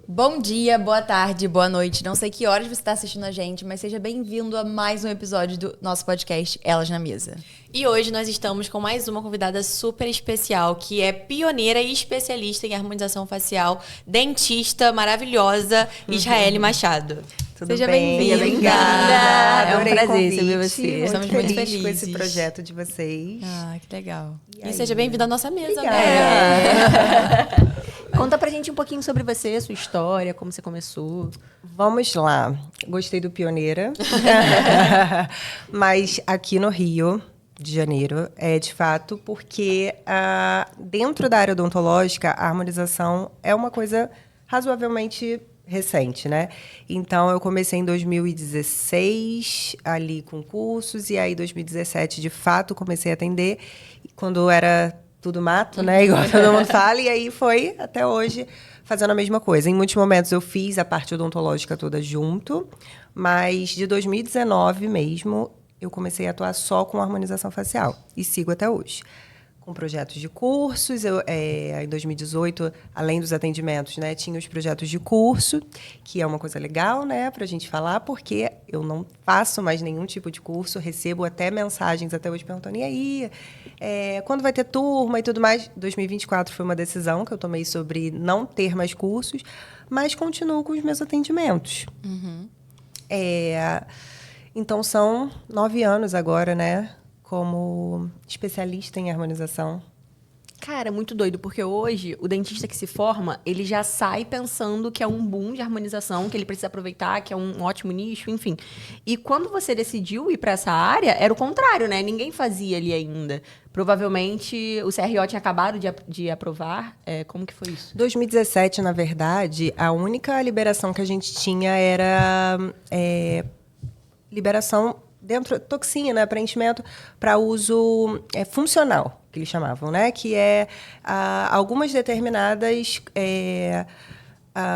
Bom dia, boa tarde, boa noite. Não sei que horas você está assistindo a gente, mas seja bem-vindo a mais um episódio do nosso podcast Elas na Mesa. E hoje nós estamos com mais uma convidada super especial, que é pioneira e especialista em harmonização facial, dentista maravilhosa, Israele Machado. Tudo Seja bem? bem-vinda. Obrigada. Adorei É um prazer o convite. receber você. Estamos muito com felizes. esse projeto de vocês. Ah, que legal. E seja bem-vinda à nossa mesa, Obrigada. né? Conta pra gente um pouquinho sobre você, sua história, como você começou. Vamos lá. Gostei do pioneira. Mas aqui no Rio de Janeiro, é de fato porque dentro da área odontológica, a harmonização é uma coisa razoavelmente recente, né? Então, eu comecei em 2016, ali com cursos, e aí em 2017, de fato, comecei a atender, quando era tudo mato, né? Igual todo mundo fala, e aí foi até hoje fazendo a mesma coisa. Em muitos momentos eu fiz a parte odontológica toda junto, mas de 2019 mesmo, eu comecei a atuar só com harmonização facial, e sigo até hoje. Com projetos de cursos, em 2018, além dos atendimentos, né, tinha os projetos de curso, que é uma coisa legal, né, para a gente falar, porque eu não faço mais nenhum tipo de curso, recebo até mensagens até hoje perguntando, e aí, quando vai ter turma e tudo mais? 2024 foi uma decisão que eu tomei sobre não ter mais cursos, mas continuo com os meus atendimentos. Uhum. Então, são 9 anos agora, né, como especialista em harmonização. Cara, muito doido, porque hoje o dentista que se forma, ele já sai pensando que é um boom de harmonização, que ele precisa aproveitar, que é um ótimo nicho, enfim. E quando você decidiu ir para essa área, era o contrário, né? Ninguém fazia ali ainda. Provavelmente o CRO tinha acabado de aprovar. Como que foi isso? 2017, na verdade, a única liberação que a gente tinha era liberação dentro, toxina, preenchimento para uso funcional, que eles chamavam, né? Que é algumas determinadas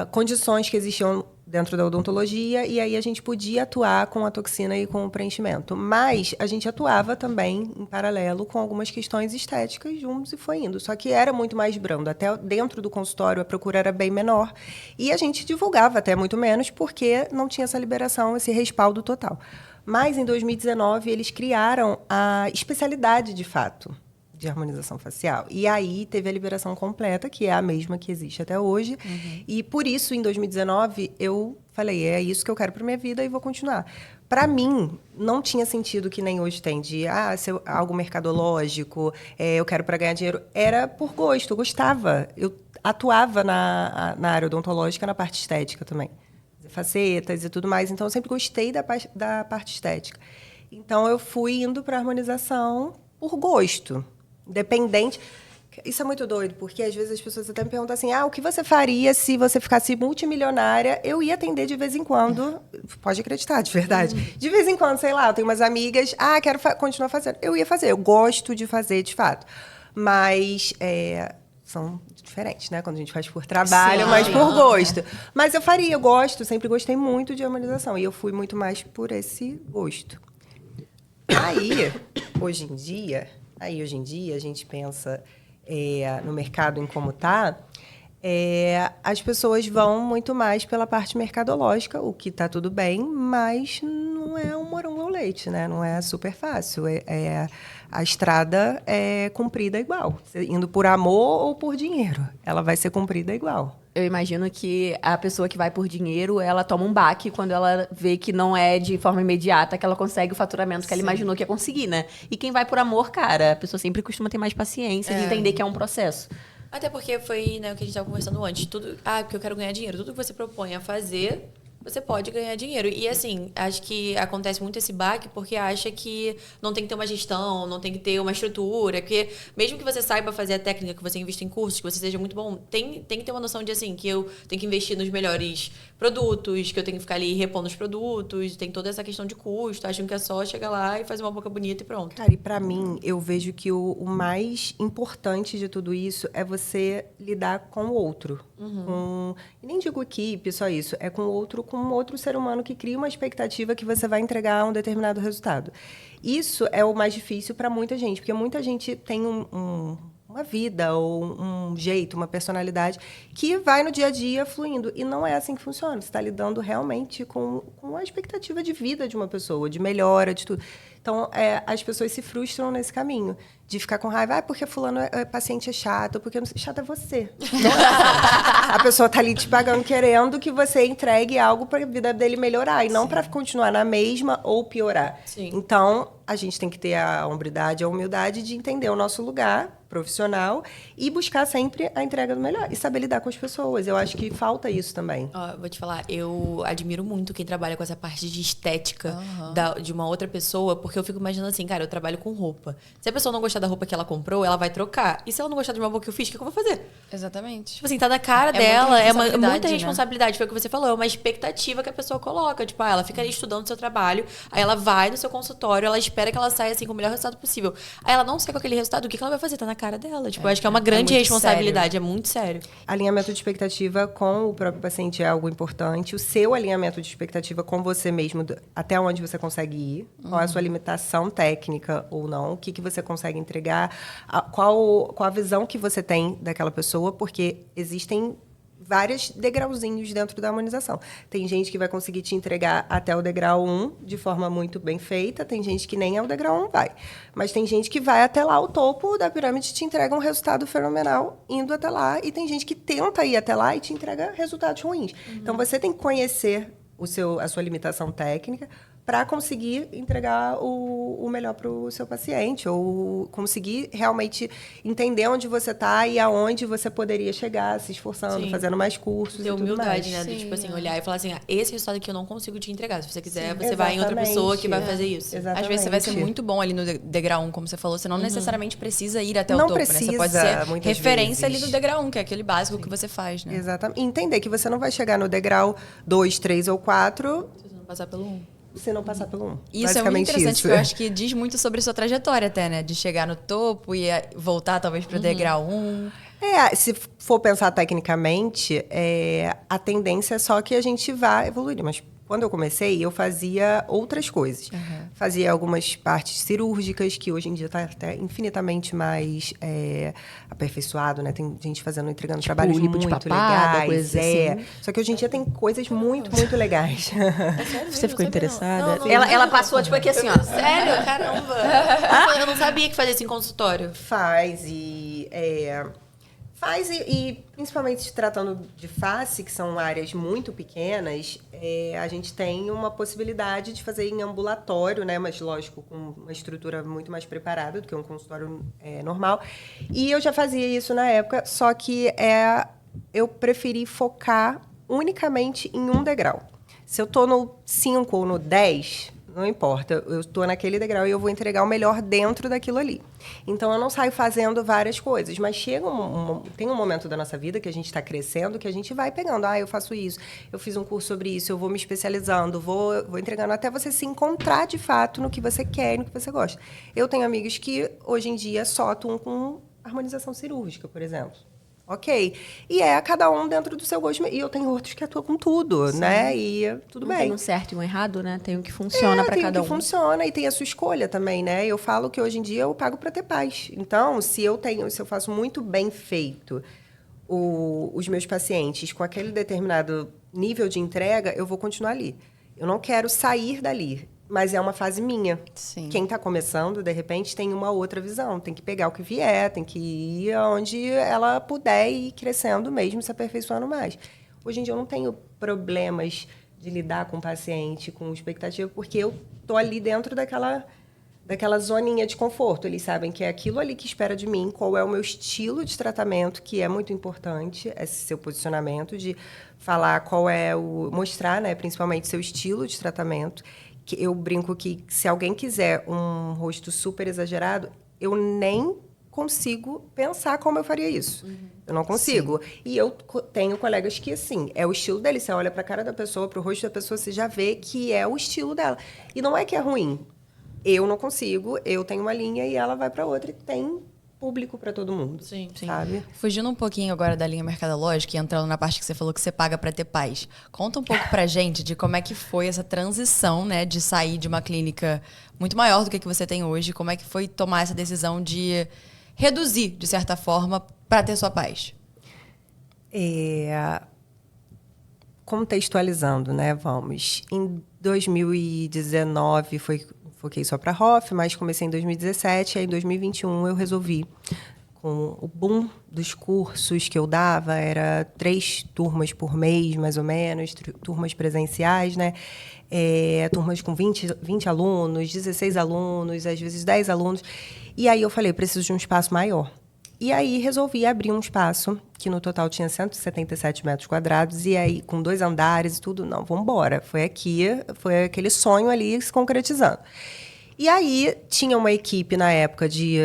condições que existiam dentro da odontologia, e aí a gente podia atuar com a toxina e com o preenchimento. Mas a gente atuava também em paralelo com algumas questões estéticas juntos e foi indo. Só que era muito mais brando. Até dentro do consultório a procura era bem menor. E a gente divulgava até muito menos porque não tinha essa liberação, esse respaldo total. Mas, em 2019, eles criaram a especialidade, de fato, de harmonização facial. E aí teve a liberação completa, que é a mesma que existe até hoje. Uhum. E, por isso, em 2019, eu falei, é isso que eu quero para minha vida e vou continuar. Para mim, não tinha sentido que nem hoje tem, de ser algo mercadológico, eu quero para ganhar dinheiro. Era por gosto, eu gostava. Eu atuava na área odontológica, na parte estética também. Facetas e tudo mais. Então, eu sempre gostei da parte estética. Então, eu fui indo para a harmonização por gosto. Independente. Isso é muito doido, porque às vezes as pessoas até me perguntam assim, o que você faria se você ficasse multimilionária? Eu ia atender de vez em quando. Pode acreditar, de verdade. De vez em quando, sei lá, eu tenho umas amigas, quero continuar fazendo. Eu ia fazer. Eu gosto de fazer, de fato. Mas são diferentes, né? Quando a gente faz por trabalho, mas por gosto. Mas eu faria, eu gosto, sempre gostei muito de harmonização. E eu fui muito mais por esse gosto. Aí, hoje em dia, a gente pensa no mercado em como está, as pessoas vão muito mais pela parte mercadológica, o que está tudo bem, mas não é um morango ao leite, né? Não é super fácil. A estrada é cumprida igual. Indo por amor ou por dinheiro, ela vai ser cumprida igual. Eu imagino que a pessoa que vai por dinheiro, ela toma um baque quando ela vê que não é de forma imediata que ela consegue o faturamento que ela imaginou que ia conseguir, né? E quem vai por amor, cara, a pessoa sempre costuma ter mais paciência de entender que é um processo. Até porque foi, né, o que a gente estava conversando antes. Porque eu quero ganhar dinheiro. Tudo que você propõe a fazer, você pode ganhar dinheiro. E, assim, acho que acontece muito esse baque porque acha que não tem que ter uma gestão, não tem que ter uma estrutura. Porque mesmo que você saiba fazer a técnica, que você invista em cursos, que você seja muito bom, tem que ter uma noção de, assim, que eu tenho que investir nos melhores produtos, que eu tenho que ficar ali repondo os produtos, tem toda essa questão de custo. Acham que é só chegar lá e fazer uma boca bonita e pronto. Cara, e pra mim, eu vejo que o mais importante de tudo isso é você lidar com o outro. E nem digo equipe, só isso. É com o outro, com um outro ser humano que cria uma expectativa que você vai entregar um determinado resultado. Isso é o mais difícil para muita gente, porque muita gente tem uma vida ou um jeito, uma personalidade que vai no dia a dia fluindo. E não é assim que funciona. Você está lidando realmente com a expectativa de vida de uma pessoa, de melhora, de tudo. Então, as pessoas se frustram nesse caminho. De ficar com raiva, porque fulano paciente é chato, porque chato é você. Não é a pessoa está ali te pagando, querendo que você entregue algo para a vida dele melhorar. E não para continuar na mesma ou piorar. Sim. Então, a gente tem que ter a hombridade, a humildade de entender o nosso lugar profissional e buscar sempre a entrega do melhor. E saber lidar com as pessoas. Eu acho que falta isso também. Ó, vou te falar, eu admiro muito quem trabalha com essa parte de estética de uma outra pessoa, porque eu fico imaginando assim, cara, eu trabalho com roupa. Se a pessoa não gostar da roupa que ela comprou, ela vai trocar. E se ela não gostar de uma roupa que eu fiz, o que eu vou fazer? Exatamente. Tipo assim, tá na cara dela, é muita né? responsabilidade. Foi o que você falou, é uma expectativa que a pessoa coloca. Tipo, ela fica ali estudando o seu trabalho, aí ela vai no seu consultório, ela espera que ela saia assim com o melhor resultado possível. Aí ela não sai com aquele resultado, o que ela vai fazer? Tá na cara dela. Tipo, eu acho que é uma grande responsabilidade, é muito sério. Alinhamento de expectativa com o próprio paciente é algo importante. O seu alinhamento de expectativa com você mesmo, até onde você consegue ir, qual é a sua limitação técnica ou não, o que você consegue entregar, qual a visão que você tem daquela pessoa, porque existem vários degrauzinhos dentro da harmonização. Tem gente que vai conseguir te entregar até o degrau 1 de forma muito bem feita, tem gente que nem ao degrau 1 vai. Mas tem gente que vai até lá, o topo da pirâmide te entrega um resultado fenomenal indo até lá, e tem gente que tenta ir até lá e te entrega resultados ruins. Então, você tem que conhecer a sua limitação técnica para conseguir entregar o melhor para o seu paciente, ou conseguir realmente entender onde você está e aonde você poderia chegar, se esforçando, fazendo mais cursos Ter e tudo humildade, mais. né? Tipo assim, olhar e falar assim, esse resultado aqui eu não consigo te entregar. Se você quiser, você vai em outra pessoa que vai fazer isso. Exatamente. Às vezes você vai ser muito bom ali no degrau 1, como você falou. Você não necessariamente precisa ir até o Não topo, né? Você precisa, pode ser muitas referência vezes. ali no degrau 1, que é aquele básico que você faz, né? Exatamente. E entender que você não vai chegar no degrau 2, 3 ou 4 Se você não passar pelo 1. se não passar pelo 1. Isso é muito interessante, porque eu acho que diz muito sobre sua trajetória até, né? De chegar no topo e voltar talvez para o degrau 1. Se for pensar tecnicamente, a tendência é só que a gente vá evoluir. Mas quando eu comecei, eu fazia outras coisas. Fazia algumas partes cirúrgicas, que hoje em dia está até infinitamente mais aperfeiçoado, né? Tem gente entregando trabalhos lipo de muito papada, legais. coisas assim. Só que hoje em dia tem coisas muito, muito legais. Você ficou interessada? Não, Ela passou, tipo, aqui assim, ó. Sério? Caramba. Eu não sabia que fazia isso em consultório. Faz e principalmente se tratando de face, que são áreas muito pequenas, a gente tem uma possibilidade de fazer em ambulatório, né? Mas, lógico, com uma estrutura muito mais preparada do que um consultório normal. E eu já fazia isso na época, só que eu preferi focar unicamente em um degrau. Se eu estou no 5 ou no 10... não importa, eu estou naquele degrau e eu vou entregar o melhor dentro daquilo ali. Então, eu não saio fazendo várias coisas, mas tem um momento da nossa vida que a gente está crescendo, que a gente vai pegando. Eu faço isso, eu fiz um curso sobre isso, eu vou me especializando, vou entregando até você se encontrar de fato no que você quer e no que você gosta. Eu tenho amigos que, hoje em dia, só atuam com harmonização cirúrgica, por exemplo. Ok. E cada um dentro do seu gosto. E eu tenho outros que atuam com tudo, né? E tudo Não bem. tem um certo e um errado, né? Tem o que funciona pra cada um. Tem o que funciona e tem a sua escolha também, né? Eu falo que hoje em dia eu pago para ter paz. Então, se eu faço muito bem feito os meus pacientes com aquele determinado nível de entrega, eu vou continuar ali. Eu não quero sair dali. Mas é uma fase minha. Sim. Quem está começando, de repente, tem uma outra visão. Tem que pegar o que vier, tem que ir onde ela puder ir crescendo mesmo, se aperfeiçoando mais. Hoje em dia, eu não tenho problemas de lidar com o paciente, com expectativa, porque eu estou ali dentro daquela zoninha de conforto. Eles sabem que é aquilo ali que espera de mim, qual é o meu estilo de tratamento, que é muito importante, esse seu posicionamento, de falar mostrar, né, principalmente, seu estilo de tratamento. Eu brinco que se alguém quiser um rosto super exagerado, eu nem consigo pensar como eu faria isso. Eu não consigo. Sim. E eu tenho colegas que, assim, é o estilo dele. Você olha para a cara da pessoa, para o rosto da pessoa, você já vê que é o estilo dela. E não é que é ruim. Eu não consigo, eu tenho uma linha e ela vai para outra e tem público para todo mundo. Sim, sabe? Fugindo um pouquinho agora da linha mercadológica e entrando na parte que você falou que você paga para ter paz. Conta um pouco pra gente de como é que foi essa transição, né, de sair de uma clínica muito maior do que você tem hoje, como é que foi tomar essa decisão de reduzir, de certa forma, para ter sua paz? Contextualizando, né? Vamos. Em 2019 foquei só para Hoff, mas comecei em 2017, aí em 2021 eu resolvi, com o boom dos cursos que eu dava, era 3 turmas por mês, mais ou menos, turmas presenciais, né? Turmas com 20 alunos, 16 alunos, às vezes 10 alunos. E aí eu falei, preciso de um espaço maior. E aí resolvi abrir um espaço, que no total tinha 177 metros quadrados, e aí com 2 andares e tudo. Não, vamos embora. Foi aquele sonho ali se concretizando. E aí tinha uma equipe na época de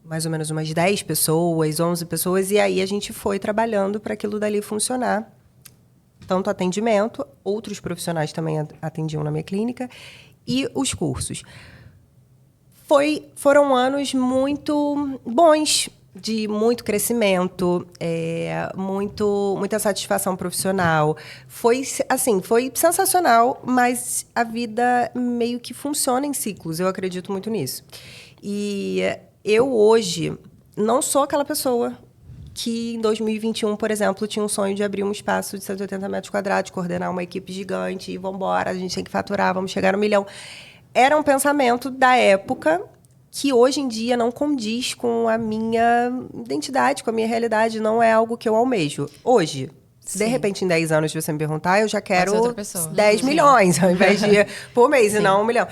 mais ou menos umas 10 pessoas, 11 pessoas, e aí a gente foi trabalhando para aquilo dali funcionar. Tanto atendimento, outros profissionais também atendiam na minha clínica, e os cursos. Foram anos muito bons, de muito crescimento, muita satisfação profissional. Foi sensacional, mas a vida meio que funciona em ciclos, eu acredito muito nisso. E eu hoje não sou aquela pessoa que em 2021, por exemplo, tinha um sonho de abrir um espaço de 180 metros quadrados, coordenar uma equipe gigante, e vamos embora, a gente tem que faturar, vamos chegar no 1 milhão. Era um pensamento da época que hoje em dia não condiz com a minha identidade, com a minha realidade, não é algo que eu almejo. Hoje, se de repente em 10 anos você me perguntar, eu já quero 10 milhões, ao invés de por mês, e não 1 milhão.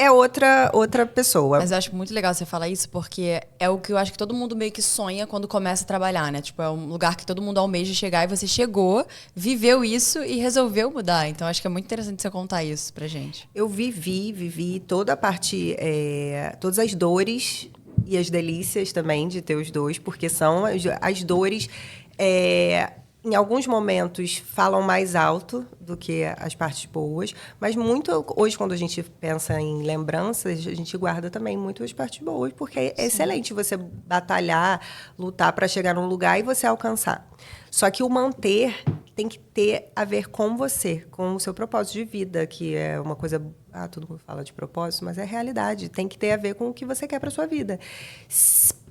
É outra pessoa. Mas eu acho muito legal você falar isso, porque é o que eu acho que todo mundo meio que sonha quando começa a trabalhar, né? Tipo, é um lugar que todo mundo almeja chegar, e você chegou, viveu isso e resolveu mudar. Então, acho que é muito interessante você contar isso pra gente. Eu vivi toda a parte, todas as dores e as delícias também de ter os dois, porque são as dores... em alguns momentos falam mais alto do que as partes boas, mas muito hoje, quando a gente pensa em lembranças, a gente guarda também muito as partes boas, porque é excelente você batalhar, lutar para chegar num lugar e você alcançar. Só que o manter tem que ter a ver com você, com o seu propósito de vida, que é uma coisa... todo mundo fala de propósito, mas é realidade. Tem que ter a ver com o que você quer para sua vida.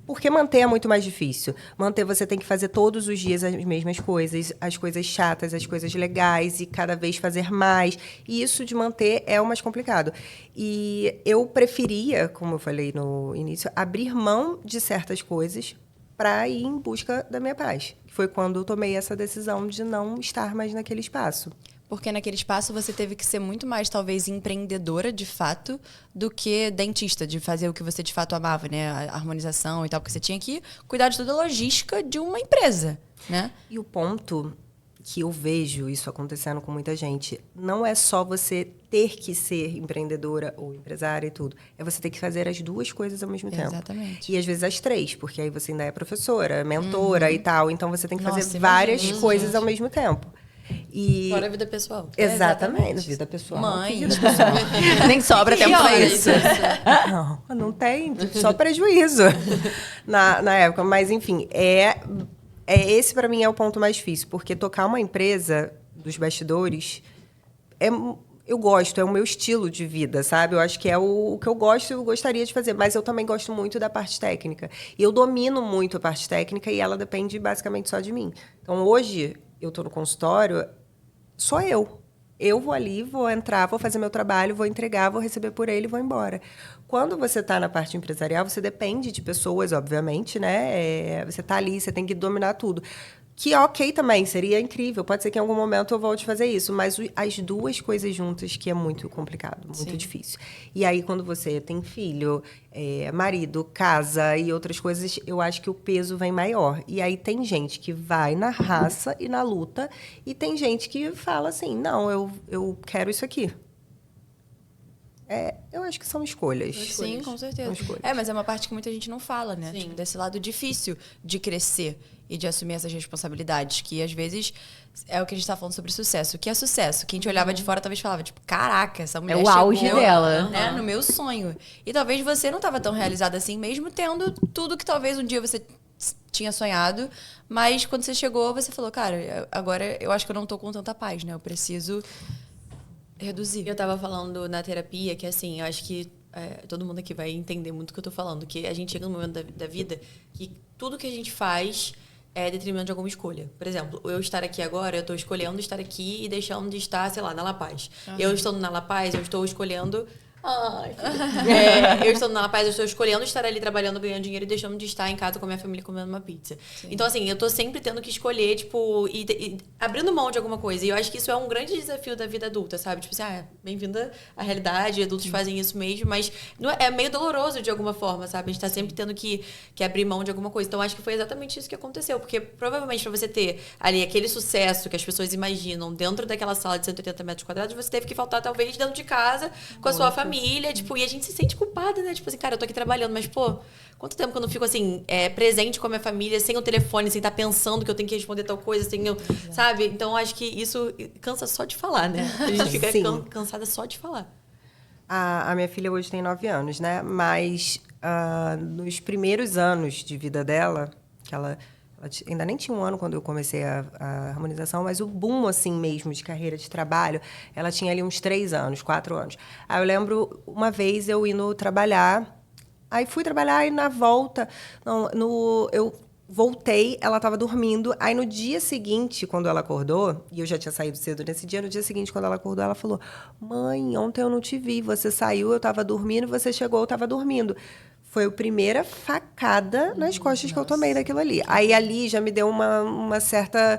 Porque manter é muito mais difícil. Manter, você tem que fazer todos os dias as mesmas coisas, as coisas chatas, as coisas legais, e cada vez fazer mais. E isso de manter é o mais complicado. E eu preferia, como eu falei no início, abrir mão de certas coisas para ir em busca da minha paz. Foi quando eu tomei essa decisão de não estar mais naquele espaço. Porque naquele espaço você teve que ser muito mais, talvez, empreendedora, de fato, do que dentista, de fazer o que você de fato amava, né? A harmonização e tal, porque você tinha que cuidar de toda a logística de uma empresa, né? E o ponto que eu vejo isso acontecendo com muita gente, não é só você ter que ser empreendedora ou empresária e tudo, é você ter que fazer as duas coisas ao mesmo tempo. Exatamente. E às vezes as 3, porque aí você ainda é professora, mentora e tal, então você tem que fazer várias coisas ao mesmo tempo. E... Fora a vida pessoal. Exatamente. Vida pessoal. Mãe. Vida pessoal. Nem sobra tempo pra isso. Não tem, só prejuízo na época. Mas, enfim, esse para mim é o ponto mais difícil, porque tocar uma empresa dos bastidores, eu gosto, é o meu estilo de vida, sabe? Eu acho que é o que eu gosto e eu gostaria de fazer, mas eu também gosto muito da parte técnica. E eu domino muito a parte técnica e ela depende basicamente só de mim. Então, hoje... eu estou no consultório, sou eu. Eu vou ali, vou entrar, vou fazer meu trabalho, vou entregar, vou receber por ele e vou embora. Quando você está na parte empresarial, você depende de pessoas, obviamente, né? Você está ali, você tem que dominar tudo. Que ok também, seria incrível. Pode ser que em algum momento eu volte a fazer isso. Mas as duas coisas juntas que é muito complicado, muito difícil. E aí, quando você tem filho, marido, casa e outras coisas, eu acho que o peso vem maior. E aí tem gente que vai na raça e na luta. E tem gente que fala assim, não, eu quero isso aqui. Eu acho que são escolhas. Sim, com certeza. São escolhas. Mas é uma parte que muita gente não fala, né? Sim. Tipo, desse lado difícil de crescer e de assumir essas responsabilidades, que às vezes é o que a gente tá falando sobre sucesso. O que é sucesso? Quem te olhava de fora talvez falava, tipo, caraca, essa mulher o auge chegou, dela. né, no meu sonho. E talvez você não tava tão realizada assim, mesmo tendo tudo que talvez um dia você tinha sonhado, mas quando você chegou, você falou, cara, agora eu acho que eu não tô com tanta paz, né? Eu preciso reduzir. Eu tava falando na terapia que, assim, eu acho que todo mundo aqui vai entender muito o que eu tô falando, que a gente chega num momento da vida que tudo que a gente faz é detrimento de alguma escolha. Por exemplo, eu estar aqui agora, eu estou escolhendo estar aqui e deixando de estar, sei lá, na La Paz. Eu estando na La Paz, eu estou escolhendo... eu estou na La Paz, eu estou escolhendo estar ali trabalhando, ganhando dinheiro e deixando de estar em casa com a minha família comendo uma pizza. Sim. Então, assim, eu tô sempre tendo que escolher, tipo, e abrindo mão de alguma coisa. E eu acho que isso é um grande desafio da vida adulta, sabe? Tipo assim, bem-vinda à realidade, adultos fazem isso mesmo, mas não é meio doloroso de alguma forma, sabe? A gente tá sempre tendo que abrir mão de alguma coisa. Então, acho que foi exatamente isso que aconteceu, porque provavelmente pra você ter ali aquele sucesso que as pessoas imaginam dentro daquela sala de 180 metros quadrados, você teve que faltar, talvez, dentro de casa, com a sua família, tipo, e a gente se sente culpada, né? Tipo assim, cara, eu tô aqui trabalhando, mas, pô, quanto tempo que eu não fico, assim, presente com a minha família, sem o telefone, sem estar pensando que eu tenho que responder tal coisa, sem eu, sabe? Então, acho que isso cansa só de falar, né? A gente fica cansada só de falar. A minha filha hoje tem 9 anos, né? Mas nos primeiros anos de vida dela, que ela ainda nem tinha 1 ano quando eu comecei a harmonização, mas o boom, assim mesmo, de carreira de trabalho, ela tinha ali uns 3 anos, 4 anos. Aí eu lembro, uma vez eu indo trabalhar, aí fui trabalhar e na volta, eu voltei, ela estava dormindo, aí no dia seguinte, quando ela acordou, e eu já tinha saído cedo nesse dia, no dia seguinte, quando ela acordou, ela falou: mãe, ontem eu não te vi, você saiu, eu estava dormindo, você chegou, eu estava dormindo. Foi a primeira facada nas costas que eu tomei daquilo ali. Aí ali já me deu uma certa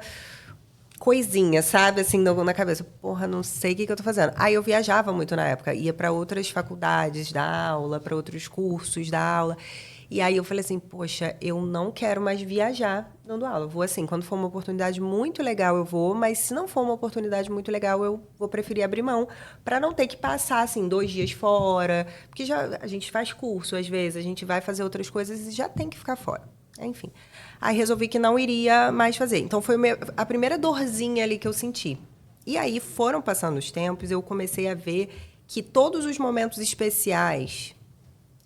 coisinha, sabe? Assim, na cabeça. Porra, não sei o que eu tô fazendo. Aí eu viajava muito na época. Ia para outras faculdades dar aula, para outros cursos dar aula. E aí eu falei assim, poxa, eu não quero mais viajar dando aula. Eu vou assim, quando for uma oportunidade muito legal, eu vou. Mas se não for uma oportunidade muito legal, eu vou preferir abrir mão para não ter que passar, assim, 2 dias fora. Porque a gente faz curso, às vezes, a gente vai fazer outras coisas e já tem que ficar fora. Enfim. Aí resolvi que não iria mais fazer. Então foi a primeira dorzinha ali que eu senti. E aí foram passando os tempos, eu comecei a ver que todos os momentos especiais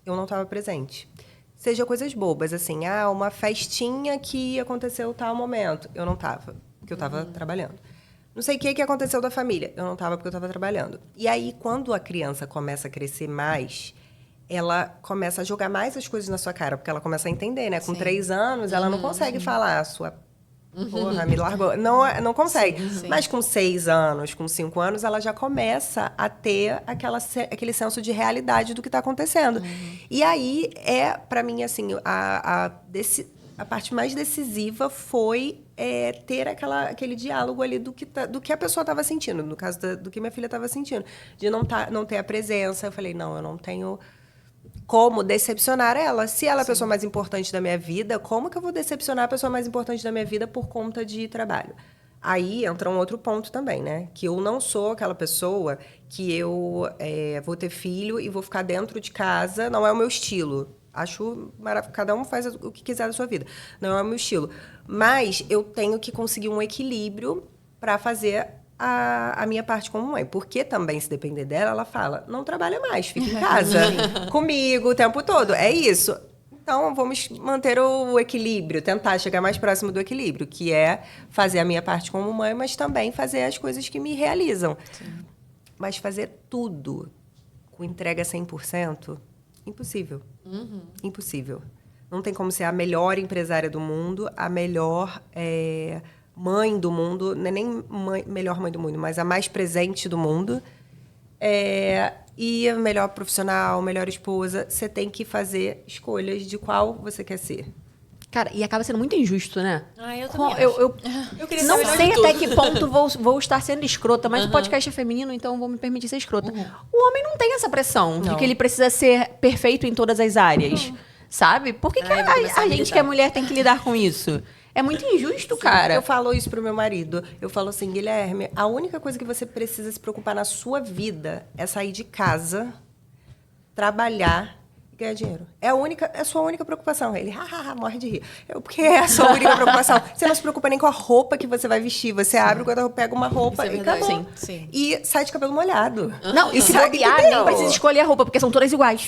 eu não estava presente. Seja coisas bobas, assim, uma festinha que aconteceu tal momento. Eu não estava, porque eu estava trabalhando. Não sei o que aconteceu da família. Eu não estava porque eu estava trabalhando. E aí, quando a criança começa a crescer mais, ela começa a jogar mais as coisas na sua cara, porque ela começa a entender, né? Com 3 anos, ela não consegue falar sua... Porra, me largou. Não consegue. Sim. Mas com 6 anos, com 5 anos, ela já começa a ter aquele senso de realidade do que está acontecendo. E aí, para mim, assim, a parte mais decisiva foi ter aquele diálogo ali do que a pessoa estava sentindo, no caso do que minha filha estava sentindo. De não ter a presença. Eu falei, não, eu não tenho... como decepcionar ela. Se ela é a pessoa mais importante da minha vida, como que eu vou decepcionar a pessoa mais importante da minha vida por conta de trabalho? Aí entra um outro ponto também, né? Que eu não sou aquela pessoa que eu vou ter filho e vou ficar dentro de casa. Não é o meu estilo. Acho maravilhoso. Cada um faz o que quiser da sua vida. Não é o meu estilo. Mas eu tenho que conseguir um equilíbrio para fazer a minha parte como mãe. Porque também, se depender dela, ela fala, não trabalha mais, fica em casa comigo o tempo todo. É isso. Então, vamos manter o equilíbrio, tentar chegar mais próximo do equilíbrio, que é fazer a minha parte como mãe, mas também fazer as coisas que me realizam. Sim. Mas fazer tudo com entrega 100%, impossível. Impossível. Não tem como ser a melhor empresária do mundo, a melhor... mãe do mundo, não é nem melhor mãe do mundo, mas a mais presente do mundo. E a melhor profissional, melhor esposa. Você tem que fazer escolhas de qual você quer ser. Cara, e acaba sendo muito injusto, né? Eu também eu queria não sei até que ponto vou estar sendo escrota, mas o podcast é feminino, então vou me permitir ser escrota. O homem não tem essa pressão de que ele precisa ser perfeito em todas as áreas, sabe? Por que a gente que é mulher tem que lidar com isso? É muito injusto, cara. Eu falo isso pro meu marido. Eu falo assim, Guilherme, a única coisa que você precisa se preocupar na sua vida é sair de casa, trabalhar e ganhar dinheiro. É a sua única preocupação. Ele, morre de rir. Porque é a sua única preocupação. Você não se preocupa nem com a roupa que você vai vestir. Você abre o guarda-roupa, pega uma roupa Isso é e verdade. acabou. Sim. E sai de cabelo molhado. Não, e se Sabe bobear, que nem não. precisa escolher a roupa, porque são todas iguais.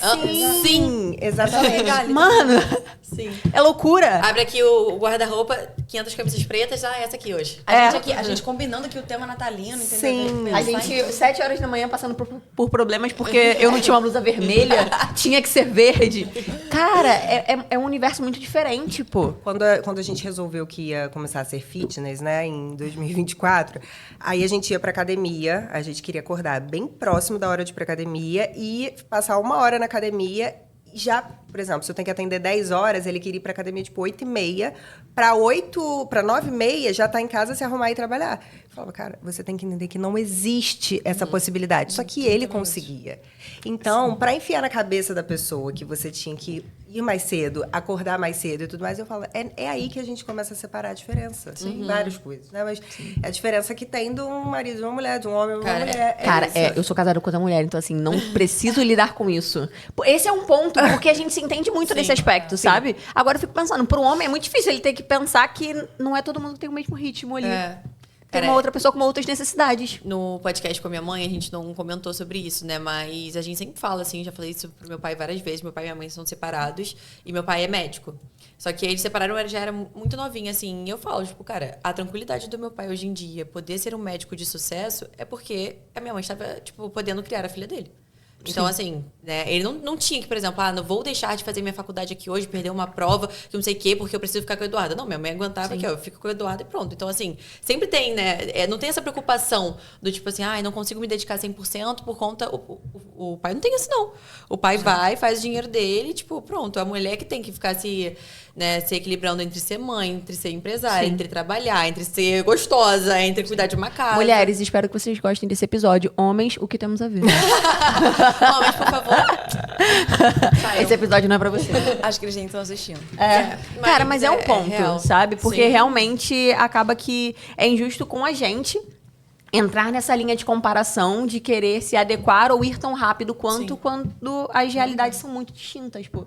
Sim, exatamente. Mano, Sim. é loucura. Abre aqui o guarda-roupa, 500 camisas pretas, essa aqui hoje. A gente combinando aqui o tema natalino, entendeu? Sim. A gente, 7 horas da manhã, passando por problemas, porque eu não tinha uma blusa vermelha, tinha que ser verde. Cara, é um universo muito diferente, pô. Quando a gente resolveu que ia começar a ser fitness, né, em 2024, aí a gente ia pra academia, a gente queria acordar bem próximo da hora de ir pra academia e passar 1 hora na academia. Já, por exemplo, se eu tenho que atender 10 horas, ele queria ir pra academia tipo 8h30, pra 9h30 já tá em casa, se arrumar e trabalhar. Eu falava, cara, você tem que entender que não existe essa possibilidade. Só que ele conseguia. Então, pra enfiar na cabeça da pessoa que você tinha que ir mais cedo, acordar mais cedo e tudo mais, eu falo, é aí que a gente começa a separar a diferença. Em várias coisas, né? Mas é a diferença que tem de um marido e uma mulher, de um homem e uma mulher. Cara, isso. eu sou casada com outra mulher, então assim, não preciso lidar com isso. Esse é um ponto, porque a gente se entende muito nesse aspecto, sabe? Agora eu fico pensando, pro homem é muito difícil ele ter que pensar que não é todo mundo que tem o mesmo ritmo ali. Tem Cara, uma outra pessoa com outras necessidades. No podcast com a minha mãe, a gente não comentou sobre isso, né? Mas a gente sempre fala, assim, já falei isso pro meu pai várias vezes. Meu pai e minha mãe são separados e meu pai é médico. Só que eles separaram, já era muito novinha, assim. E eu falo, tipo, cara, a tranquilidade do meu pai hoje em dia, poder ser um médico de sucesso, é porque a minha mãe estava, tipo, podendo criar a filha dele. Então, assim, né, ele não tinha que, por exemplo, não vou deixar de fazer minha faculdade aqui hoje, perder uma prova, que não sei o quê, porque eu preciso ficar com a Eduarda. Não, minha mãe aguentava aqui, ó, eu fico com a Eduarda e pronto. Então, assim, sempre tem, né, não tem essa preocupação do tipo assim, não consigo me dedicar 100% por conta... O pai não tem isso, não. O pai vai, faz o dinheiro dele, tipo, pronto. A mulher que tem que ficar se equilibrando entre ser mãe, entre ser empresária, entre trabalhar, entre ser gostosa, entre cuidar de uma casa. Mulheres, espero que vocês gostem desse episódio. Homens, o que temos a ver? Homens, por favor. Esse episódio não é pra você. Acho que eles nem estão assistindo. Cara, mas é um ponto, real. sabe? Porque Sim. realmente acaba que é injusto com a gente entrar nessa linha de comparação de querer se adequar ou ir tão rápido quanto quando as realidades são muito distintas, pô.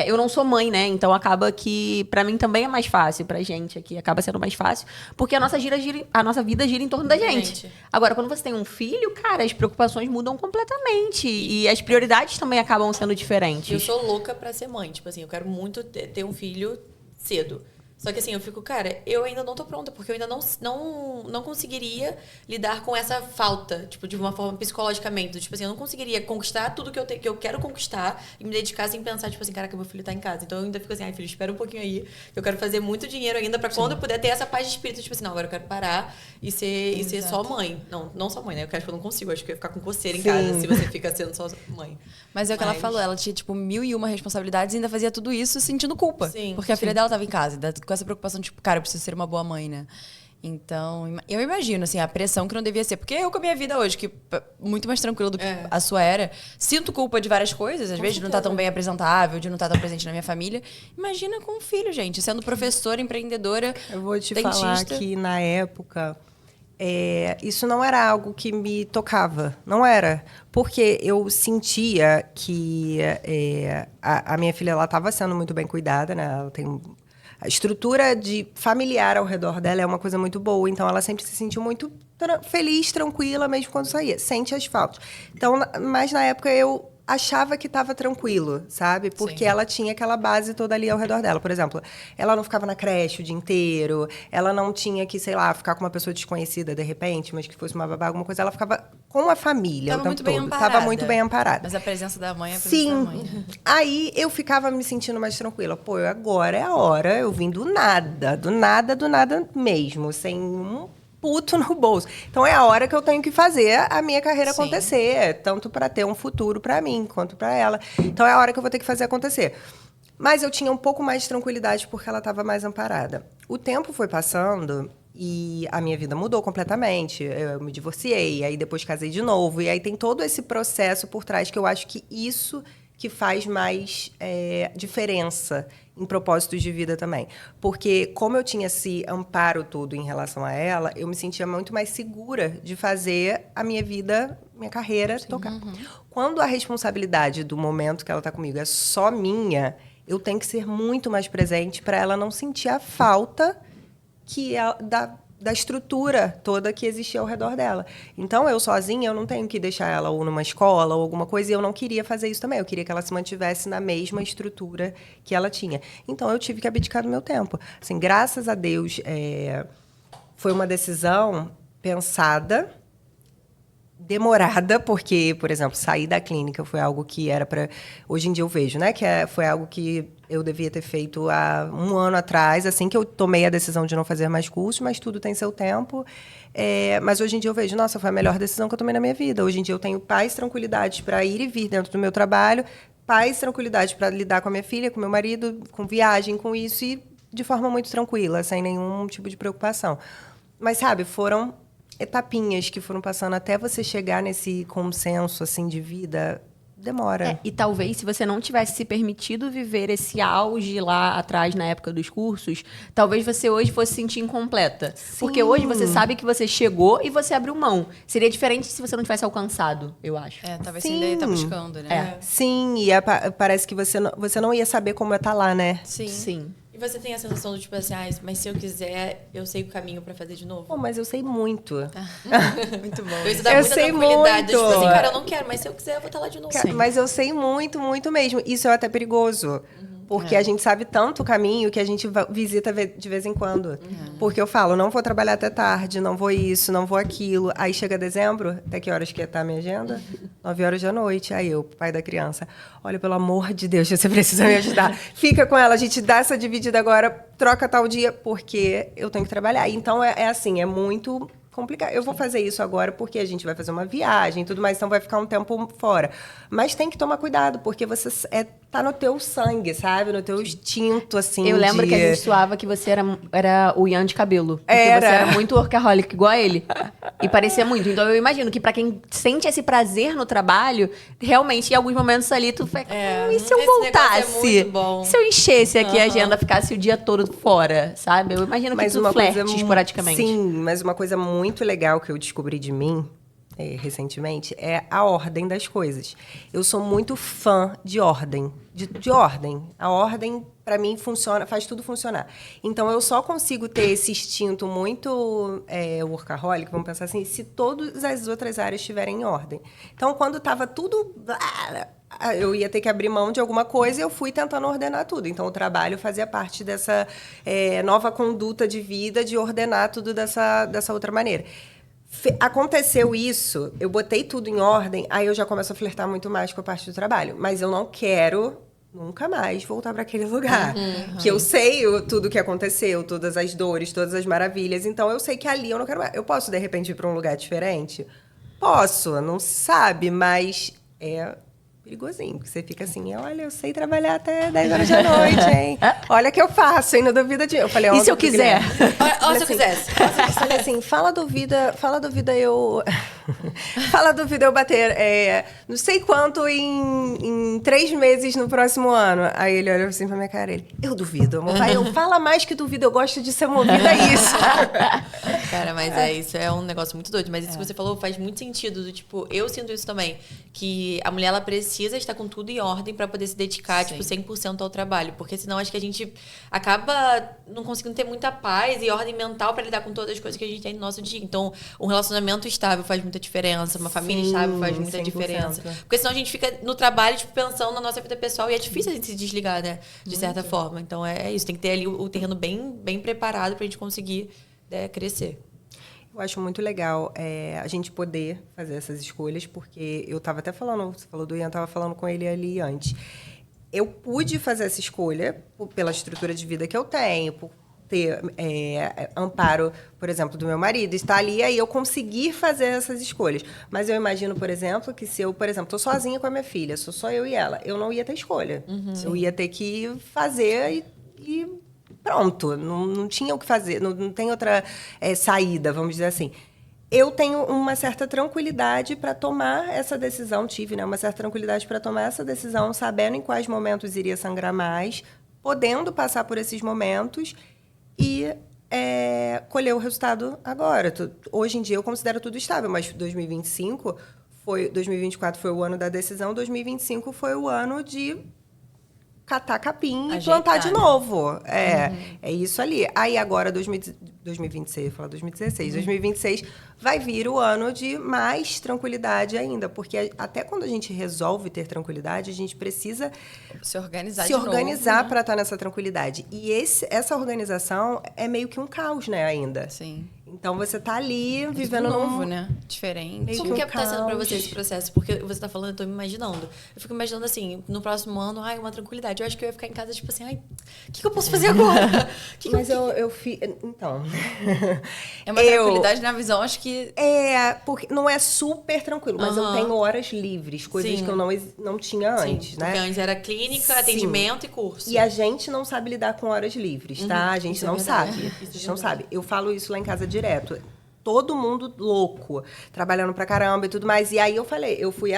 Eu não sou mãe, né? Então acaba que pra mim também é mais fácil, pra gente aqui acaba sendo mais fácil, porque a nossa vida gira em torno da gente. Agora, quando você tem um filho, cara, as preocupações mudam completamente e as prioridades também acabam sendo diferentes. Eu sou louca pra ser mãe. Tipo assim, eu quero muito ter um filho cedo. Só que assim, eu fico, cara, eu ainda não tô pronta, porque eu ainda não conseguiria lidar com essa falta, tipo, de uma forma psicologicamente. Tipo assim, eu não conseguiria conquistar tudo que eu quero conquistar e me dedicar sem pensar, tipo assim, caraca, meu filho tá em casa. Então eu ainda fico assim, filho, espera um pouquinho aí, que eu quero fazer muito dinheiro ainda pra quando eu puder ter essa paz de espírito, tipo assim, não, agora eu quero parar e ser só mãe. Não só mãe, né? Eu acho que eu não consigo, acho que eu ia ficar com coceira em casa se você fica sendo só mãe. Mas é o que ela falou, ela tinha, tipo, 1001 responsabilidades e ainda fazia tudo isso sentindo culpa. Sim, porque a filha dela tava em casa, com essa preocupação, tipo, cara, eu preciso ser uma boa mãe, né? Então, eu imagino, assim, a pressão que não devia ser. Porque eu com a minha vida hoje, que muito mais tranquila do que a sua era, sinto culpa de várias coisas, às vezes de não estar tão bem apresentável, de não estar tão presente na minha família. Imagina com um filho, gente, sendo professora, empreendedora, Eu vou te dentista. falar que na época isso não era algo que me tocava, não era, porque eu sentia que a minha filha ela estava sendo muito bem cuidada, né? Ela tem a estrutura de familiar ao redor dela é uma coisa muito boa, então ela sempre se sentiu muito feliz, tranquila, mesmo quando saía, sente as faltas. Então, mas na época eu achava que estava tranquilo, sabe? Porque ela tinha aquela base toda ali ao redor dela. Por exemplo, ela não ficava na creche o dia inteiro, ela não tinha que, sei lá, ficar com uma pessoa desconhecida de repente, mas que fosse uma babá, alguma coisa. Ela ficava com a família o tempo todo. Tava muito bem amparada. Mas a presença da mãe é a presença da mãe. Sim. Aí eu ficava me sentindo mais tranquila. Pô, agora é a hora, eu vim do nada mesmo, sem um puto no bolso. Então é a hora que eu tenho que fazer a minha carreira acontecer, tanto para ter um futuro para mim quanto para ela. Então é a hora que eu vou ter que fazer acontecer. Mas eu tinha um pouco mais de tranquilidade porque ela estava mais amparada. O tempo foi passando e a minha vida mudou completamente. Eu me divorciei, aí depois casei de novo e aí tem todo esse processo por trás que eu acho que isso que faz mais diferença em propósitos de vida também. Porque como eu tinha esse amparo todo em relação a ela, eu me sentia muito mais segura de fazer a minha vida, minha carreira tocar. Quando a responsabilidade do momento que ela está comigo é só minha, eu tenho que ser muito mais presente para ela não sentir a falta que é da estrutura toda que existia ao redor dela. Então, eu sozinha, eu não tenho que deixar ela ou numa escola ou alguma coisa, e eu não queria fazer isso também. Eu queria que ela se mantivesse na mesma estrutura que ela tinha. Então, eu tive que abdicar do meu tempo. Assim, graças a Deus, foi uma decisão pensada, demorada, porque, por exemplo, sair da clínica foi algo que era para... Hoje em dia eu vejo, né? Que foi algo que eu devia ter feito há 1 ano atrás, assim que eu tomei a decisão de não fazer mais curso, mas tudo tem seu tempo. Mas hoje em dia eu vejo, nossa, foi a melhor decisão que eu tomei na minha vida. Hoje em dia eu tenho paz, tranquilidade para ir e vir dentro do meu trabalho, paz, tranquilidade para lidar com a minha filha, com meu marido, com viagem, com isso, e de forma muito tranquila, sem nenhum tipo de preocupação. Mas, sabe, foram etapinhas que foram passando até você chegar nesse consenso, assim, de vida. Demora. E talvez, se você não tivesse se permitido viver esse auge lá atrás, na época dos cursos, talvez você hoje fosse se sentir incompleta. Sim. Porque hoje você sabe que você chegou e você abriu mão. Seria diferente se você não tivesse alcançado, eu acho. Talvez Sim. você ainda ia estar buscando, né? Sim, e parece que você não ia saber como é estar lá, né? Sim. E você tem a sensação do tipo assim, mas se eu quiser, eu sei o caminho pra fazer de novo? Pô, mas eu sei muito. Muito bom. Isso dá Eu muita sei tranquilidade. muito. Tipo assim, cara, eu não quero, mas se eu quiser, eu vou estar lá de novo. Mas eu sei muito, muito mesmo. Isso é até perigoso. Porque a gente sabe tanto o caminho que a gente visita de vez em quando. Porque eu falo, não vou trabalhar até tarde, não vou isso, não vou aquilo. Aí chega dezembro, até que horas que tá a minha agenda? 9 horas da noite. Aí eu, pai da criança, olha, pelo amor de Deus, você precisa me ajudar. Fica com ela, a gente dá essa dividida agora, troca tal dia, porque eu tenho que trabalhar. Então, assim, é muito complicado. Eu vou fazer isso agora porque a gente vai fazer uma viagem e tudo mais, então vai ficar um tempo fora. Mas tem que tomar cuidado, porque você tá no teu sangue, sabe? No teu instinto, assim. Eu lembro que a gente suava que você era o Ian de cabelo. Porque você era muito workaholic, igual a ele. E parecia muito. Então eu imagino que pra quem sente esse prazer no trabalho, realmente, em alguns momentos ali, tu fica, e se eu esse voltasse? negócio é muito bom. Se eu enchesse aqui a agenda, ficasse o dia todo fora, sabe? Eu imagino que tu flerte esporadicamente. Sim, mas uma coisa muito legal que eu descobri de mim, recentemente, é a ordem das coisas. Eu sou muito fã de ordem. De ordem. A ordem, para mim, funciona, faz tudo funcionar. Então, eu só consigo ter esse instinto muito workaholic, vamos pensar assim, se todas as outras áreas estiverem em ordem. Então, quando estava tudo... eu ia ter que abrir mão de alguma coisa e eu fui tentando ordenar tudo. Então, o trabalho fazia parte dessa nova conduta de vida, de ordenar tudo dessa outra maneira. Aconteceu isso, eu botei tudo em ordem, aí eu já começo a flertar muito mais com a parte do trabalho. Mas eu não quero nunca mais voltar para aquele lugar. Que eu sei tudo o que aconteceu, todas as dores, todas as maravilhas. Então, eu sei que ali eu não quero mais. Eu posso, de repente, ir para um lugar diferente? Posso, não sabe, mas é perigosinho, porque você fica assim, olha, eu sei trabalhar até 10 horas da noite, hein? Olha o que eu faço, hein? Não duvida de... Eu falei, e se eu quiser? Olha, se eu quisesse. Eu falei assim, fala duvida eu... Fala duvida eu bater não sei quanto em 3 meses no próximo ano. Aí ele olha assim pra minha cara, eu duvido, amor. Aí eu, fala mais que duvido, eu gosto de ser movida a isso. Cara, mas isso é um negócio muito doido. Mas isso que você falou faz muito sentido. Do, tipo, eu sinto isso também. Que a mulher, ela precisa estar com tudo em ordem para poder se dedicar, tipo, 100% ao trabalho. Porque senão acho que a gente acaba não conseguindo ter muita paz e ordem mental para lidar com todas as coisas que a gente tem no nosso dia. Então, um relacionamento estável faz muita diferença. Uma família estável faz muita 100%. diferença. Porque senão a gente fica no trabalho, tipo, pensando na nossa vida pessoal. E é difícil a gente se desligar, né? De certa forma. Então, é isso. Tem que ter ali o terreno bem preparado pra gente conseguir crescer. Eu acho muito legal a gente poder fazer essas escolhas, porque eu estava até falando, você falou do Ian, estava falando com ele ali antes. Eu pude fazer essa escolha pela estrutura de vida que eu tenho, por ter amparo, por exemplo, do meu marido, estar ali, aí eu conseguir fazer essas escolhas. Mas eu imagino, por exemplo, que se eu, por exemplo, estou sozinha com a minha filha, sou só eu e ela, eu não ia ter escolha. Eu ia ter que fazer e pronto, não tinha o que fazer, não tem outra saída, vamos dizer assim. Eu tenho uma certa tranquilidade para tomar essa decisão, tive, né, uma certa tranquilidade para tomar essa decisão, sabendo em quais momentos iria sangrar mais, podendo passar por esses momentos e colher o resultado agora. Hoje em dia eu considero tudo estável, mas 2024 foi o ano da decisão, 2025 foi o ano de catar capim e plantar de novo. É isso ali. Aí agora, 2026, eu ia falar 2016, 2026 vai vir o ano de mais tranquilidade ainda, porque até quando a gente resolve ter tranquilidade, a gente precisa se organizar para estar nessa tranquilidade. E essa organização é meio que um caos, né, ainda. Sim. Então você tá ali vivendo novo, né? Diferente. Como que tá sendo pra você esse processo? Porque você tá falando, eu tô me imaginando. Eu fico imaginando assim, no próximo ano, uma tranquilidade. Eu acho que eu ia ficar em casa, tipo assim, o que eu posso fazer agora? Mas eu fiz. Então. É uma tranquilidade na visão, acho que. Porque não é super tranquilo, mas eu tenho horas livres, coisas que eu não tinha antes, né? Porque antes era clínica, atendimento e curso. E a gente não sabe lidar com horas livres, tá? A gente não sabe. A gente não sabe. Eu falo isso lá em casa direto. Todo mundo louco, trabalhando pra caramba e tudo mais. E aí eu fui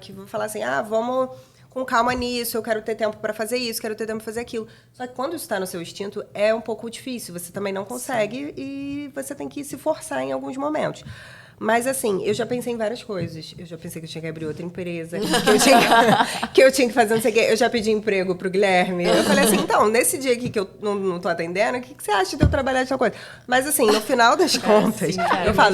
que vou falar assim, vamos com calma nisso, eu quero ter tempo pra fazer isso, quero ter tempo pra fazer aquilo. Só que quando isso tá no seu instinto, é um pouco difícil. Você também não consegue e você tem que se forçar em alguns momentos. Mas, assim, eu já pensei em várias coisas. Eu já pensei que eu tinha que abrir outra empresa, que eu tinha que fazer não sei o quê. Eu já pedi emprego pro Guilherme. Eu falei assim, então, nesse dia aqui que eu não tô atendendo, o que você acha de eu trabalhar de tal coisa? Mas, assim, no final das contas,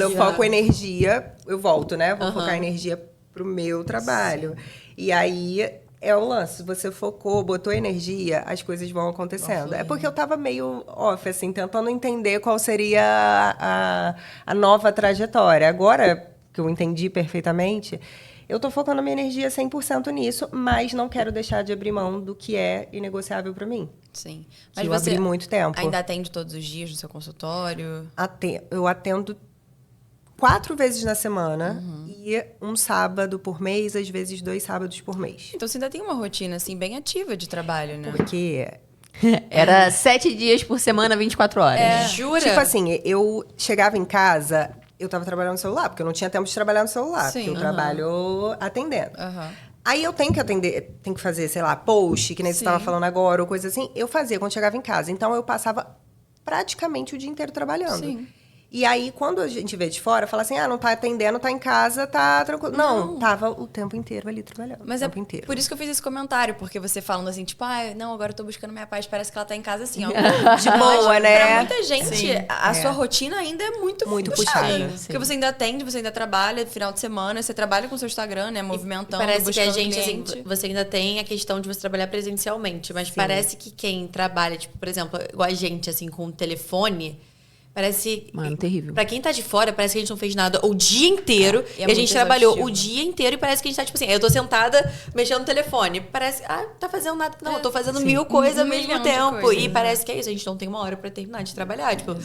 eu foco energia, eu volto, né? Vou focar energia pro meu trabalho. E aí é o lance, você focou, botou energia, as coisas vão acontecendo. É porque eu tava meio off, assim, tentando entender qual seria a nova trajetória. Agora que eu entendi perfeitamente, eu tô focando a minha energia 100% nisso, mas não quero deixar de abrir mão do que é inegociável para mim. Sim. Mas você abri muito tempo. Ainda atende todos os dias no seu consultório? Eu atendo 4 vezes na semana e um sábado por mês, às vezes 2 sábados por mês. Então você ainda tem uma rotina, assim, bem ativa de trabalho, né? Porque era 7 dias por semana, 24 horas. Jura? Tipo assim, eu chegava em casa, eu tava trabalhando no celular, porque eu não tinha tempo de trabalhar no celular, porque eu trabalho atendendo. Aí eu tenho que atender, tenho que fazer, sei lá, post, que nem você estava falando agora, ou coisa assim. Eu fazia quando chegava em casa. Então eu passava praticamente o dia inteiro trabalhando. Sim. E aí, quando a gente vê de fora, fala assim, não tá atendendo, tá em casa, tá tranquilo. Não, tava o tempo inteiro ali trabalhando. Mas o tempo inteiro. Por isso que eu fiz esse comentário, porque você falando assim, tipo, não, agora eu tô buscando minha paz, parece que ela tá em casa assim, ó. De boa, né? Pra muita gente, a sua rotina ainda é muito puxada. Porque você ainda atende, você ainda trabalha final de semana, você trabalha com o seu Instagram, né, movimentando, parece que a gente, cliente. assim, você ainda tem a questão de você trabalhar presencialmente, mas parece que quem trabalha, tipo, por exemplo, igual a gente, assim, com o telefone... Parece... Mano, terrível. Pra quem tá de fora, parece que a gente não fez nada o dia inteiro. E a gente trabalhou o dia inteiro e parece que a gente tá, tipo assim, eu tô sentada mexendo no telefone. Parece, tá fazendo nada. Não, eu tô fazendo 1000 coisas ao mesmo tempo. E parece que é isso, a gente não tem uma hora pra terminar de trabalhar. Tipo,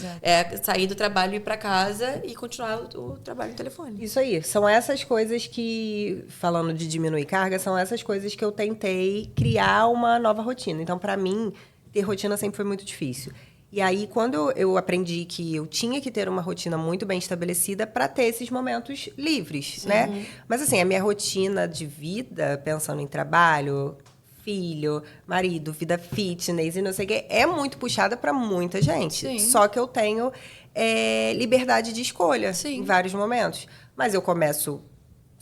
sair do trabalho, ir pra casa e continuar o trabalho no telefone. Isso aí. São essas coisas que, falando de diminuir carga, são essas coisas que eu tentei criar uma nova rotina. Então, pra mim, ter rotina sempre foi muito difícil. E aí, quando eu aprendi que eu tinha que ter uma rotina muito bem estabelecida para ter esses momentos livres, né? Mas, assim, a minha rotina de vida, pensando em trabalho, filho, marido, vida fitness e não sei o quê, é muito puxada para muita gente. Sim. Só que eu tenho liberdade de escolha em vários momentos. Mas eu começo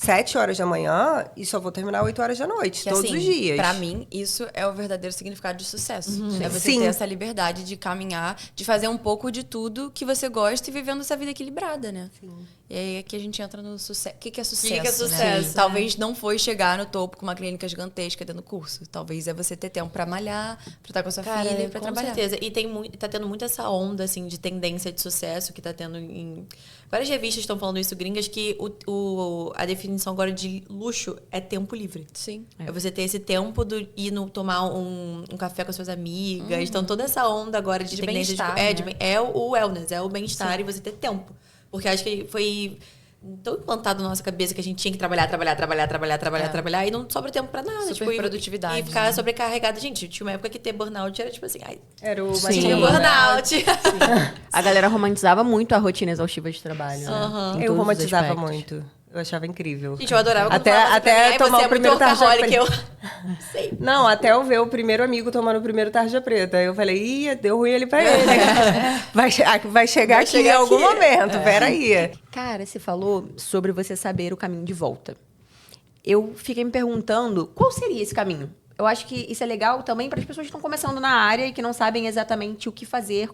7 horas da manhã e só vou terminar 8 horas da noite, que, todos assim, os dias. Pra mim, isso é o verdadeiro significado de sucesso. É você ter essa liberdade de caminhar, de fazer um pouco de tudo que você gosta e vivendo essa vida equilibrada, né? Sim. E aí é que a gente entra no sucesso. O que é sucesso? O que é sucesso? Né? Talvez não foi chegar no topo com uma clínica gigantesca dentro do curso. Talvez é você ter tempo pra malhar, pra estar com a sua filha e pra trabalhar. Com certeza. E tá tendo muito essa onda, assim, de tendência de sucesso que tá tendo em... Várias revistas estão falando isso, gringas, que a definição agora de luxo é tempo livre. Sim. É você ter esse tempo de ir tomar um café com as suas amigas. Então, toda essa onda agora de tendência... É o wellness, é o bem-estar e você ter tempo. Porque acho que foi tão implantado na nossa cabeça que a gente tinha que trabalhar e não sobra tempo pra nada. Super produtividade. E ficar sobrecarregada. Gente, tinha uma época que ter burnout era tipo assim... Era o burnout. A galera romantizava muito a rotina exaustiva de trabalho. Né? Eu romantizava muito. Eu achava incrível. Gente, eu adorava quando até tomar o primeiro workaholic. Não, até eu ver o primeiro amigo tomando o primeiro tarja preta. Eu falei, ih, deu ruim ali pra ele. Vai chegar aqui em algum momento, peraí. Cara, você falou sobre você saber o caminho de volta. Eu fiquei me perguntando qual seria esse caminho. Eu acho que isso é legal também para as pessoas que estão começando na área e que não sabem exatamente o que fazer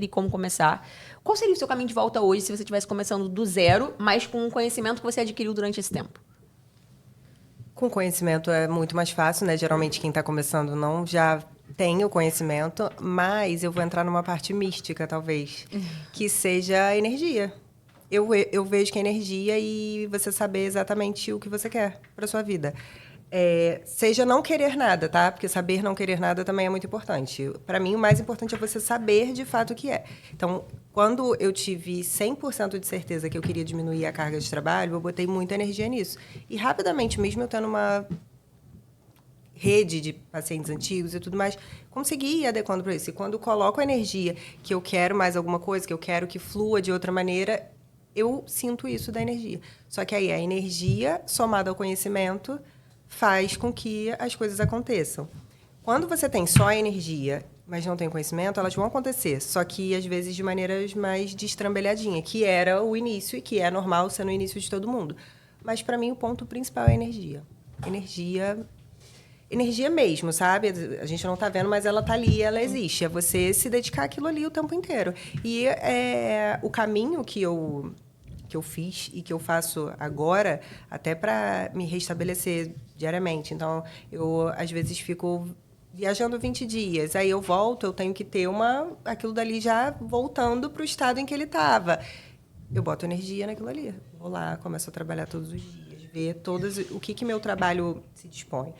e como começar. Qual seria o seu caminho de volta hoje se você estivesse começando do zero, mas com o conhecimento que você adquiriu durante esse tempo? Com conhecimento é muito mais fácil, né? Geralmente quem está começando não já tem o conhecimento, mas eu vou entrar numa parte mística, talvez, que seja a energia. Eu vejo que é energia e você saber exatamente o que você quer para sua vida. Seja não querer nada, tá? Porque saber não querer nada também é muito importante. Para mim, o mais importante é você saber de fato o que é. Então, quando eu tive 100% de certeza que eu queria diminuir a carga de trabalho, eu botei muita energia nisso. E rapidamente, mesmo eu tendo uma rede de pacientes antigos e tudo mais, consegui ir adequando para isso. E quando coloco a energia que eu quero mais alguma coisa, que eu quero que flua de outra maneira, eu sinto isso da energia. Só que aí a energia, somada ao conhecimento, faz com que as coisas aconteçam. Quando você tem só a energia, mas não tem conhecimento, elas vão acontecer. Só que, às vezes, de maneiras mais destrambelhadinha, que era o início e que é normal ser no início de todo mundo. Mas, para mim, o ponto principal é a energia. Energia mesmo, sabe? A gente não está vendo, mas ela está ali, ela existe. É você se dedicar àquilo ali o tempo inteiro. E o caminho que eu fiz e que eu faço agora, até para me restabelecer diariamente. Então, eu, às vezes, fico viajando 20 dias. Aí eu volto, eu tenho que ter aquilo dali já voltando para o estado em que ele estava. Eu boto energia naquilo ali. Vou lá, começo a trabalhar todos os dias, ver o que meu trabalho se dispõe.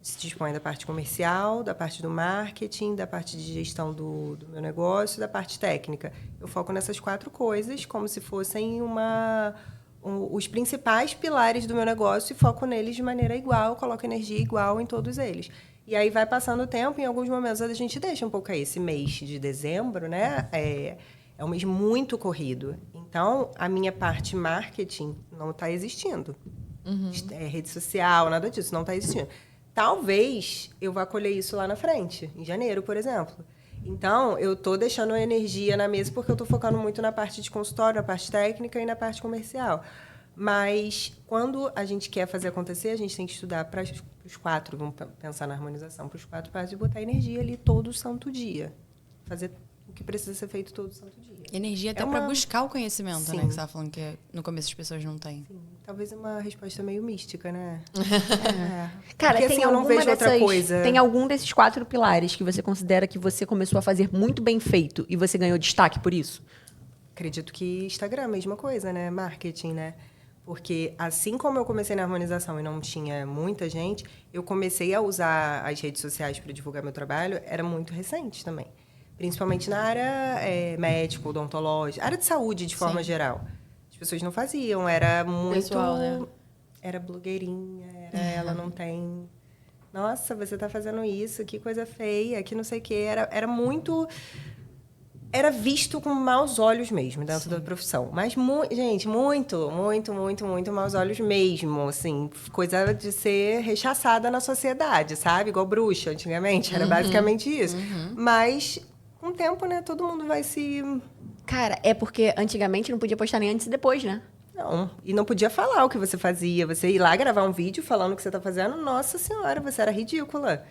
Se dispõe da parte comercial, da parte do marketing, da parte de gestão do meu negócio, da parte técnica. Eu foco nessas 4 coisas como se fossem os principais pilares do meu negócio e foco neles de maneira igual, coloco energia igual em todos eles. E aí vai passando o tempo, em alguns momentos a gente deixa um pouco aí. Esse mês de dezembro, né, é um mês muito corrido. Então, a minha parte marketing não está existindo. Rede social, nada disso, não está existindo. Talvez eu vá colher isso lá na frente, em janeiro, por exemplo. Então, eu estou deixando a energia na mesa porque eu estou focando muito na parte de consultório, na parte técnica e na parte comercial. Mas, quando a gente quer fazer acontecer, a gente tem que estudar para os 4, vamos pensar na harmonização, para os 4 passos e botar energia ali todo santo dia. Fazer o que precisa ser feito todo santo dia. Energia até para buscar o conhecimento, Sim. né? Que você estava falando que no começo as pessoas não têm. Sim. Talvez uma resposta meio mística, né? Cara, porque, tem assim, eu não vejo outra coisa. Tem algum desses 4 pilares que você considera que você começou a fazer muito bem feito e você ganhou destaque por isso? Acredito que Instagram, mesma coisa, né? Marketing, né? Porque assim como eu comecei na harmonização e não tinha muita gente, eu comecei a usar as redes sociais para divulgar meu trabalho, era muito recente também. Principalmente na área médica, odontológica, área de saúde de forma geral. As pessoas não faziam, era muito... Pessoal, né? Era blogueirinha, ela não tem... Nossa, você está fazendo isso, que coisa feia, que não sei o quê. Era muito... Era visto com maus olhos mesmo dentro da profissão. Mas, gente, muito maus olhos mesmo. Assim, coisa de ser rechaçada na sociedade, sabe? Igual bruxa, antigamente. Era basicamente isso. Mas, com o tempo, né? Todo mundo vai se... Cara, é porque antigamente não podia postar nem antes e depois, né? Não. E não podia falar o que você fazia. Você ir lá gravar um vídeo falando o que você está fazendo. Nossa Senhora, você era ridícula.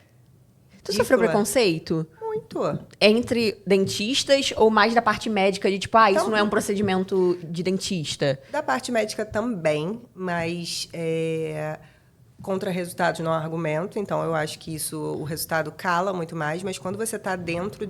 Tu sofreu preconceito? Muito. Entre dentistas ou mais da parte médica de tipo, isso não é um procedimento de dentista? Da parte médica também, mas contra resultados não há argumento. Então, eu acho que o resultado cala muito mais. Mas quando você está dentro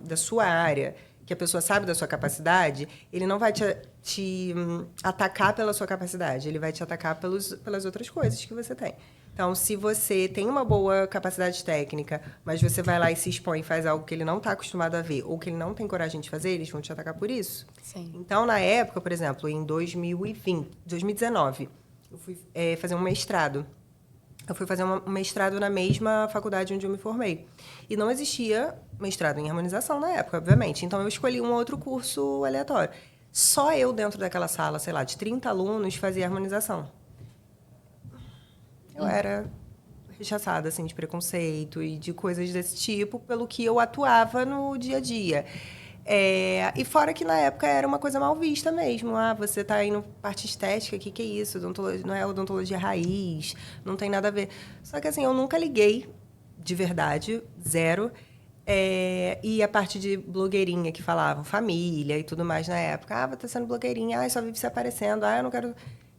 da sua área, que a pessoa sabe da sua capacidade, ele não vai te atacar pela sua capacidade. Ele vai te atacar pelas outras coisas que você tem. Então, se você tem uma boa capacidade técnica, mas você vai lá e se expõe e faz algo que ele não está acostumado a ver ou que ele não tem coragem de fazer, eles vão te atacar por isso. Sim. Então, na época, por exemplo, em 2019, eu fui fazer um mestrado. Eu fui fazer um mestrado na mesma faculdade onde eu me formei. E não existia mestrado em harmonização na época, obviamente. Então, eu escolhi um outro curso aleatório. Só eu, dentro daquela sala, sei lá, de 30 alunos, fazia harmonização. Eu era rechaçada, assim, de preconceito e de coisas desse tipo, pelo que eu atuava no dia a dia. E fora que na época era uma coisa mal vista mesmo. Você tá indo parte estética, o que é isso? Não é odontologia raiz, não tem nada a ver. Só que assim, eu nunca liguei de verdade, zero. E a parte de blogueirinha que falavam, família e tudo mais na época. Você tá sendo blogueirinha, só vive se aparecendo, eu não quero...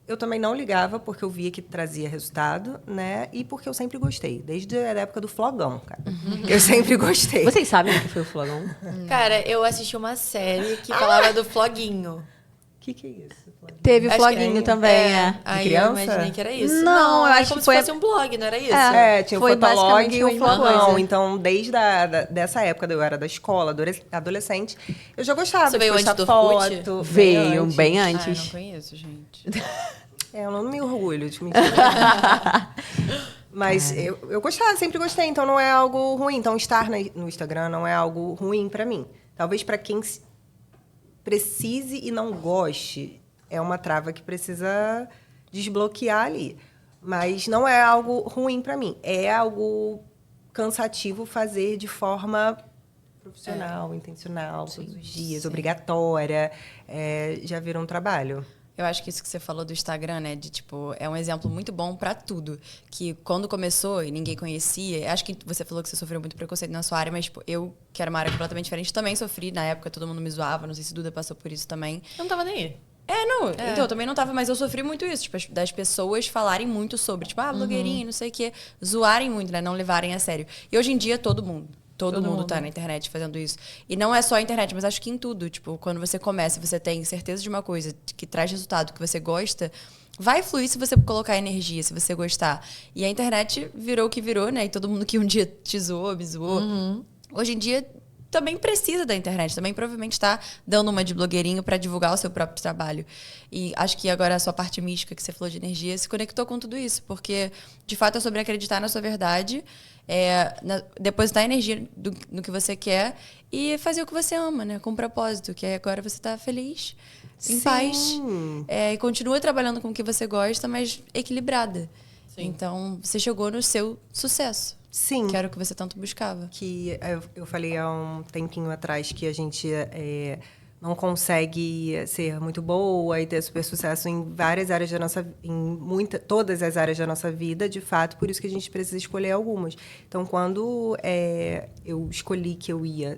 Eu também não ligava, porque eu via que trazia resultado, né? E porque eu sempre gostei. Desde a época do flogão, cara. Eu sempre gostei. Vocês sabem o que foi o flogão? Cara, eu assisti uma série que falava do floguinho. O que é isso? Flogão? Teve o Acho floguinho que também, Aí criança? eu imaginei que era isso. Não, eu era acho como que se foi... fosse um blog, não era isso? Tinha Foi o Fotolog basicamente e a o mesma Flogão. coisa. Então, desde dessa época, eu era da escola, adolescente, eu já gostava Você de veio postar antes do Orkut? foto. Veio bem Ah, eu antes. não conheço, gente. Eu não me orgulho de mentir. Mas eu gostava, sempre gostei, então não é algo ruim. Então, estar no Instagram não é algo ruim pra mim. Talvez pra quem precise e não goste, é uma trava que precisa desbloquear ali. Mas não é algo ruim pra mim. É algo cansativo fazer de forma profissional, intencional, todos os dias, obrigatória. Já virou um trabalho. Eu acho que isso que você falou do Instagram, né? De tipo, é um exemplo muito bom pra tudo. Que quando começou e ninguém conhecia, acho que você falou que você sofreu muito preconceito na sua área, mas tipo, eu, que era uma área completamente diferente, também sofri. Na época todo mundo me zoava, não sei se Duda passou por isso também. Eu não tava nem aí. Então, eu também não tava, mas eu sofri muito isso, tipo, das pessoas falarem muito sobre, tipo, blogueirinha, não sei o quê, zoarem muito, né? Não levarem a sério. E hoje em dia, todo mundo tá na internet fazendo isso. E não é só a internet, mas acho que em tudo. Tipo, quando você começa, você tem certeza de uma coisa que traz resultado, que você gosta, vai fluir se você colocar energia, se você gostar. E a internet virou o que virou, né? E todo mundo que um dia te zoou, me zoou. Hoje em dia, também precisa da internet. Também provavelmente está dando uma de blogueirinho para divulgar o seu próprio trabalho. E acho que agora a sua parte mística, que você falou de energia, se conectou com tudo isso. Porque, de fato, é sobre acreditar na sua verdade, depositar energia no que você quer e fazer o que você ama, né? Com propósito, que agora você está feliz, em paz. E continua trabalhando com o que você gosta, mas equilibrada. Sim. Então, você chegou no seu sucesso. Sim. Que era o que você tanto buscava. Que eu falei há um tempinho atrás que a gente não consegue ser muito boa e ter super sucesso em várias áreas da nossa todas as áreas da nossa vida, de fato, por isso que a gente precisa escolher algumas. Então, quando eu escolhi que eu ia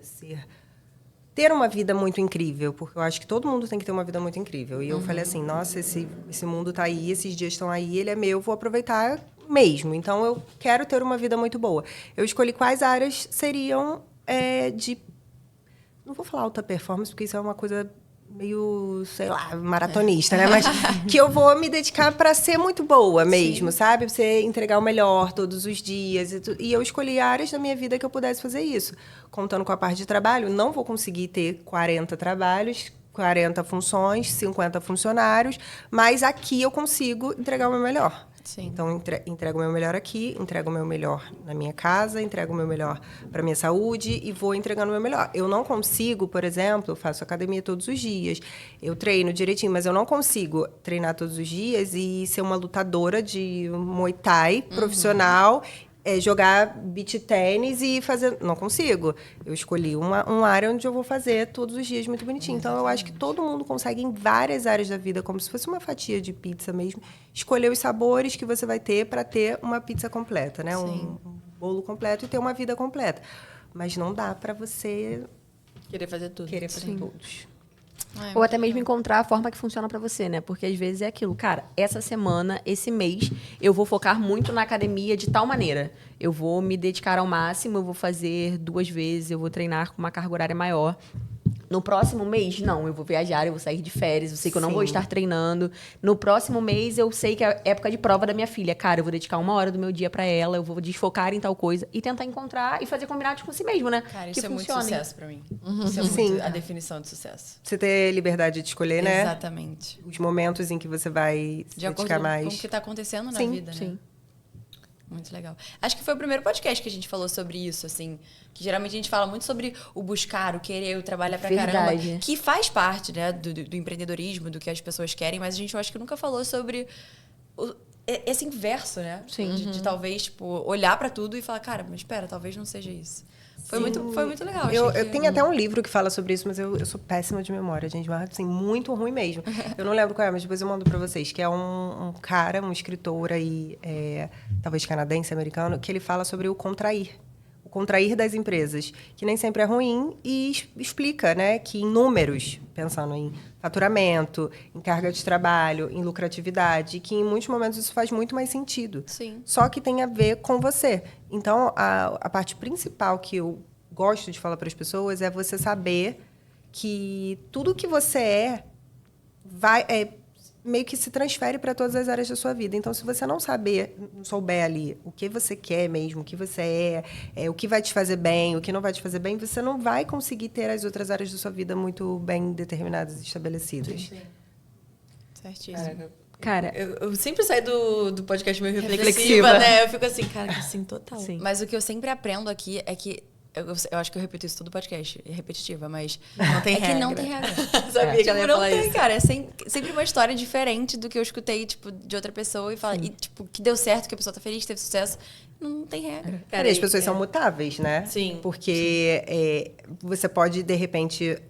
ter uma vida muito incrível, porque eu acho que todo mundo tem que ter uma vida muito incrível. E eu falei assim, nossa, esse mundo tá aí, esses dias estão aí, ele é meu, vou aproveitar mesmo. Então, eu quero ter uma vida muito boa. Eu escolhi quais áreas seriam não vou falar alta performance, porque isso é uma coisa meio, sei lá, maratonista, né? Mas que eu vou me dedicar para ser muito boa mesmo, sabe? Pra você entregar o melhor todos os dias. E eu escolhi áreas da minha vida que eu pudesse fazer isso. Contando com a parte de trabalho, não vou conseguir ter 40 trabalhos, 40 funções, 50 funcionários, mas aqui eu consigo entregar o meu melhor. Sim. Então, entrego o meu melhor aqui, entrego o meu melhor na minha casa, entrego o meu melhor para minha saúde e vou entregando o meu melhor. Eu não consigo, por exemplo, eu faço academia todos os dias, eu treino direitinho, mas eu não consigo treinar todos os dias e ser uma lutadora de Muay Thai profissional, jogar beach tênis e fazer... Não consigo. Eu escolhi uma área onde eu vou fazer todos os dias muito bonitinho. Então, eu acho que todo mundo consegue, em várias áreas da vida, como se fosse uma fatia de pizza mesmo, escolher os sabores que você vai ter para ter uma pizza completa, né? Um bolo completo e ter uma vida completa. Mas não dá para você... Querer fazer tudo. Querer fazer todos. Ou até mesmo encontrar a forma que funciona pra você, né? Porque às vezes é aquilo, cara, essa semana, esse mês, eu vou focar muito na academia de tal maneira. Eu vou me dedicar ao máximo, eu vou fazer 2 vezes, eu vou treinar com uma carga horária maior. No próximo mês, não, eu vou viajar, eu vou sair de férias, eu sei que eu não vou estar treinando. No próximo mês, eu sei que é época de prova da minha filha. Cara, eu vou dedicar 1 hora do meu dia pra ela, eu vou desfocar em tal coisa e tentar encontrar e fazer combinados com si mesmo, né? Cara, que isso é muito funcionem. sucesso pra mim. Isso é muito a definição de sucesso. Você ter liberdade de escolher, né? Exatamente. Os momentos em que você vai se De acordo dedicar mais. com o que tá acontecendo na Sim, vida, né? Sim. Muito legal. Acho que foi o primeiro podcast que a gente falou sobre isso, assim. Que geralmente a gente fala muito sobre o buscar, o querer, o trabalhar pra Verdade. caramba. Que faz parte, né, do empreendedorismo, do que as pessoas querem. Mas a gente, eu acho que nunca falou sobre esse inverso, né? Sim. De talvez, tipo, olhar pra tudo e falar, cara, mas espera, talvez não seja isso. Foi muito legal. Eu achei que- tenho até um livro que fala sobre isso, mas eu sou péssima de memória, gente. Mas, assim, muito ruim mesmo. Eu não lembro qual é, mas depois eu mando pra vocês. Que é um cara, um escritor aí, talvez canadense, americano, que ele fala sobre o contrair. O contrair das empresas, que nem sempre é ruim, e explica, né, que em números, pensando em faturamento, em carga de trabalho, em lucratividade, que em muitos momentos isso faz muito mais sentido. Sim. Só que tem a ver com você. Então, a parte principal que eu gosto de falar para as pessoas é você saber que tudo que você meio que se transfere para todas as áreas da sua vida. Então, se você não souber ali o que você quer mesmo, o que você o que vai te fazer bem, o que não vai te fazer bem, você não vai conseguir ter as outras áreas da sua vida muito bem determinadas e estabelecidas. Certíssimo. Cara, Eu sempre saio do podcast meio reflexiva, Reflexiva. né? Eu fico assim, cara, assim, total. Sim. Mas o que eu sempre aprendo aqui é que eu acho que eu repito isso todo podcast, é repetitiva, mas não tem que não regra. tem regra. Sabia que ela ia Tipo, não falar tem, isso. cara. É sempre uma história diferente do que eu escutei, tipo, de outra pessoa e fala, e, tipo, que deu certo, que a pessoa tá feliz, teve sucesso. Não tem regra. Cara, e as pessoas são mutáveis, né? Sim. Porque você pode, de repente,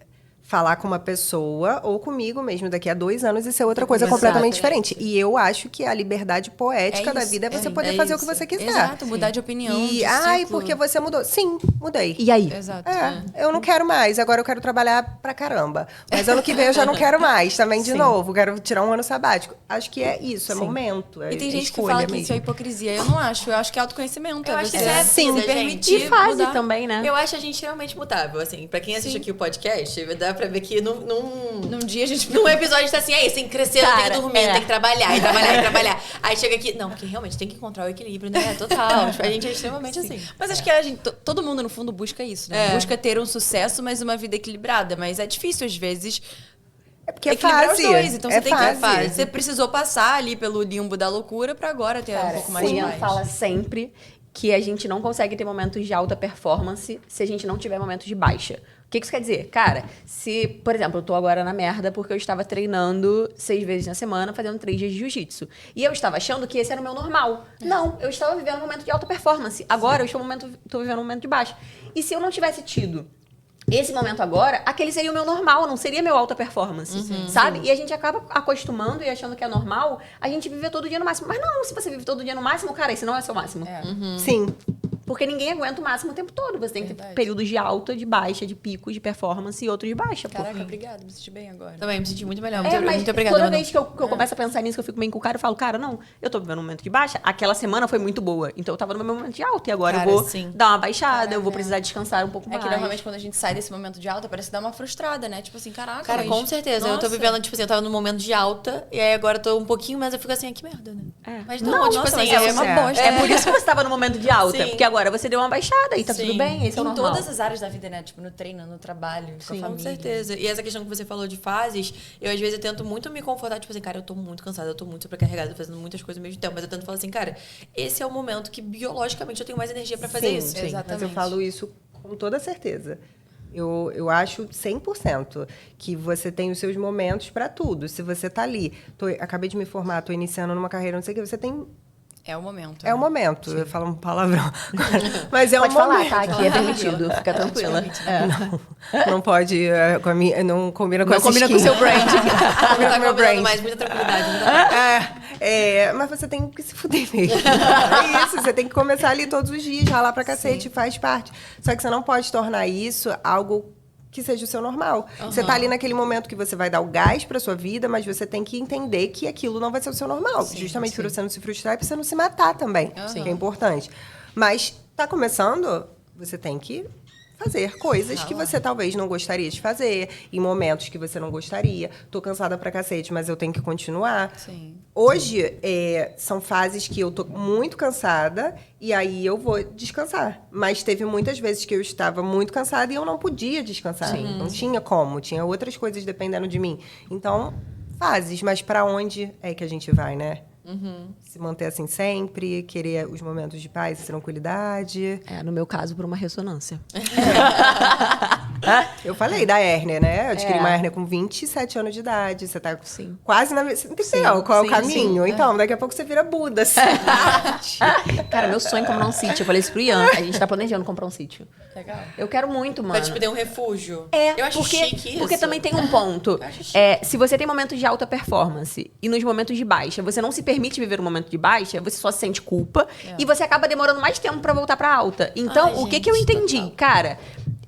falar com uma pessoa ou comigo mesmo daqui a 2 anos e ser outra coisa Exato, completamente é. diferente. E eu acho que a liberdade poética É da isso, vida é você é poder fazer o que você quiser. Exato, mudar de opinião. E, de ai, ciclo. porque você mudou. Sim, mudei. e aí? Exato. Eu não quero mais, agora eu quero trabalhar pra caramba. Mas ano que vem eu já não quero mais, também de novo. Quero tirar um ano sabático. Acho que é isso, é momento. E tem é gente que escolha fala que mesmo. isso é hipocrisia. Eu não acho. Eu acho que é autoconhecimento. Eu acho que você isso é sim, vida, se gente. permitir E fase mudar. também, né? Eu acho a gente extremamente mutável, assim. Pra quem assiste aqui o podcast, dá pra ver que Num dia a gente... num episódio a gente tá assim, você tem que crescer, não tem que Cara, dormir, tem que trabalhar, e trabalhar, e trabalhar. Aí chega aqui, não, porque realmente tem que encontrar o equilíbrio, né? Total. A gente é extremamente assim. Mas acho que a gente, todo mundo, no fundo, busca isso, né? É. Busca ter um sucesso, mas uma vida equilibrada. Mas é difícil, às vezes, É porque é equilibrar fase. os dois. Então você tem fase. que... Você precisou passar ali pelo limbo da loucura pra agora ter um pouco mais de Cunha paz. fala sempre que a gente não consegue ter momentos de alta performance se a gente não tiver momentos de baixa. O que isso quer dizer? Cara, se, por exemplo, eu tô agora na merda porque eu estava treinando 6 vezes na semana, fazendo 3 dias de jiu-jitsu. E eu estava achando que esse era o meu normal. Não, eu estava vivendo um momento de alta performance. Agora eu tô vivendo um momento de baixa. E se eu não tivesse tido esse momento agora, aquele seria o meu normal, não seria meu alta performance, sabe? E a gente acaba acostumando e achando que é normal a gente viver todo dia no máximo. Mas não, se você vive todo dia no máximo, cara, esse não é o seu máximo. Sim. Porque ninguém aguenta o máximo o tempo todo. Você tem que ter Verdade. períodos de alta, de baixa, de picos, de performance e outros de baixa. pô. Caraca, obrigada. Me senti bem agora. Também me senti muito melhor. Mas Muito obrigada, toda Manu. vez que eu começo a pensar nisso, que eu fico meio encucada, eu falo, cara, não, eu tô vivendo um momento de baixa, aquela semana foi muito boa. Então eu tava no meu momento de alta e agora Cara, eu vou sim. dar uma baixada, eu vou precisar descansar um pouco É mais. que normalmente quando a gente sai desse momento de alta, parece dar uma frustrada, né? Tipo assim, caraca, Cara, mas... com certeza. Eu tô Nossa. vivendo, tipo assim, eu tava num momento de alta, e aí agora eu tô um pouquinho, mas eu fico assim, que merda, né? É. Mas Não, não, tipo nossa, assim, mas é uma bosta. É por isso que você tava no momento de alta, Sim. porque agora você deu uma baixada e tá Sim. tudo bem, esse é o Em normal. todas as áreas da vida, né? Tipo, no treino, no trabalho, com a Com família. certeza. E essa questão que você falou de fases, eu às vezes eu tento muito me confortar, tipo assim, cara, eu tô muito cansada, eu tô muito sobrecarregada, tô fazendo muitas coisas ao mesmo tempo, mas eu tento falar assim, cara, esse é o momento que biologicamente eu tenho mais energia pra fazer isso. Sim, mas eu Exatamente. falo isso com toda certeza. Eu acho 100% que você tem os seus momentos para tudo. Se você tá ali, acabei de me formar, tô iniciando numa carreira, não sei o que, você tem... É o momento. É o momento. Eu falo um palavrão. Mas é Pode um falar, momento. tá? Aqui é permitido, fica tranquila. Não pode, não combina com Não essa combina com o skin. seu brand. Combina Não tá com o meu combinando brand. mais, muita tranquilidade. Muita... Mas você tem que se fuder mesmo. É isso, você tem que começar ali todos os dias, ralar pra cacete, faz parte. Só que você não pode tornar isso algo que seja o seu normal. Você tá ali naquele momento que você vai dar o gás pra sua vida, mas você tem que entender que aquilo não vai ser o seu normal. Justamente por você não se frustrar e pra você não se matar também, que é importante. Mas tá começando, você tem que fazer coisas que você talvez não gostaria de fazer, em momentos que você não gostaria. Tô cansada pra cacete, mas eu tenho que continuar. Sim. Hoje, são fases que eu tô muito cansada e aí eu vou descansar. Mas teve muitas vezes que eu estava muito cansada e eu não podia descansar. Não tinha como. Tinha outras coisas dependendo de mim. Então, fases. Mas para onde é que a gente vai, né? Se manter assim sempre, querer os momentos de paz e tranquilidade. No meu caso, por uma ressonância. Eu falei da hérnia, né? Eu adquiri uma hérnia com 27 anos de idade. Você tá quase na... Você entendeu qual é o caminho? Então, daqui a pouco você vira Buda, assim. Cara, meu sonho é comprar um sítio. Eu falei isso pro Ian. A gente tá planejando comprar um sítio. Legal. Eu quero muito, mano. Pra, tipo, ter um refúgio. É, eu acho chique isso. porque também tem um ponto. Se você tem momentos de alta performance e nos momentos de baixa, você não se permite viver um momento de baixa, você só sente culpa e você acaba demorando mais tempo pra voltar pra alta. Então, o que eu entendi? Total. Cara,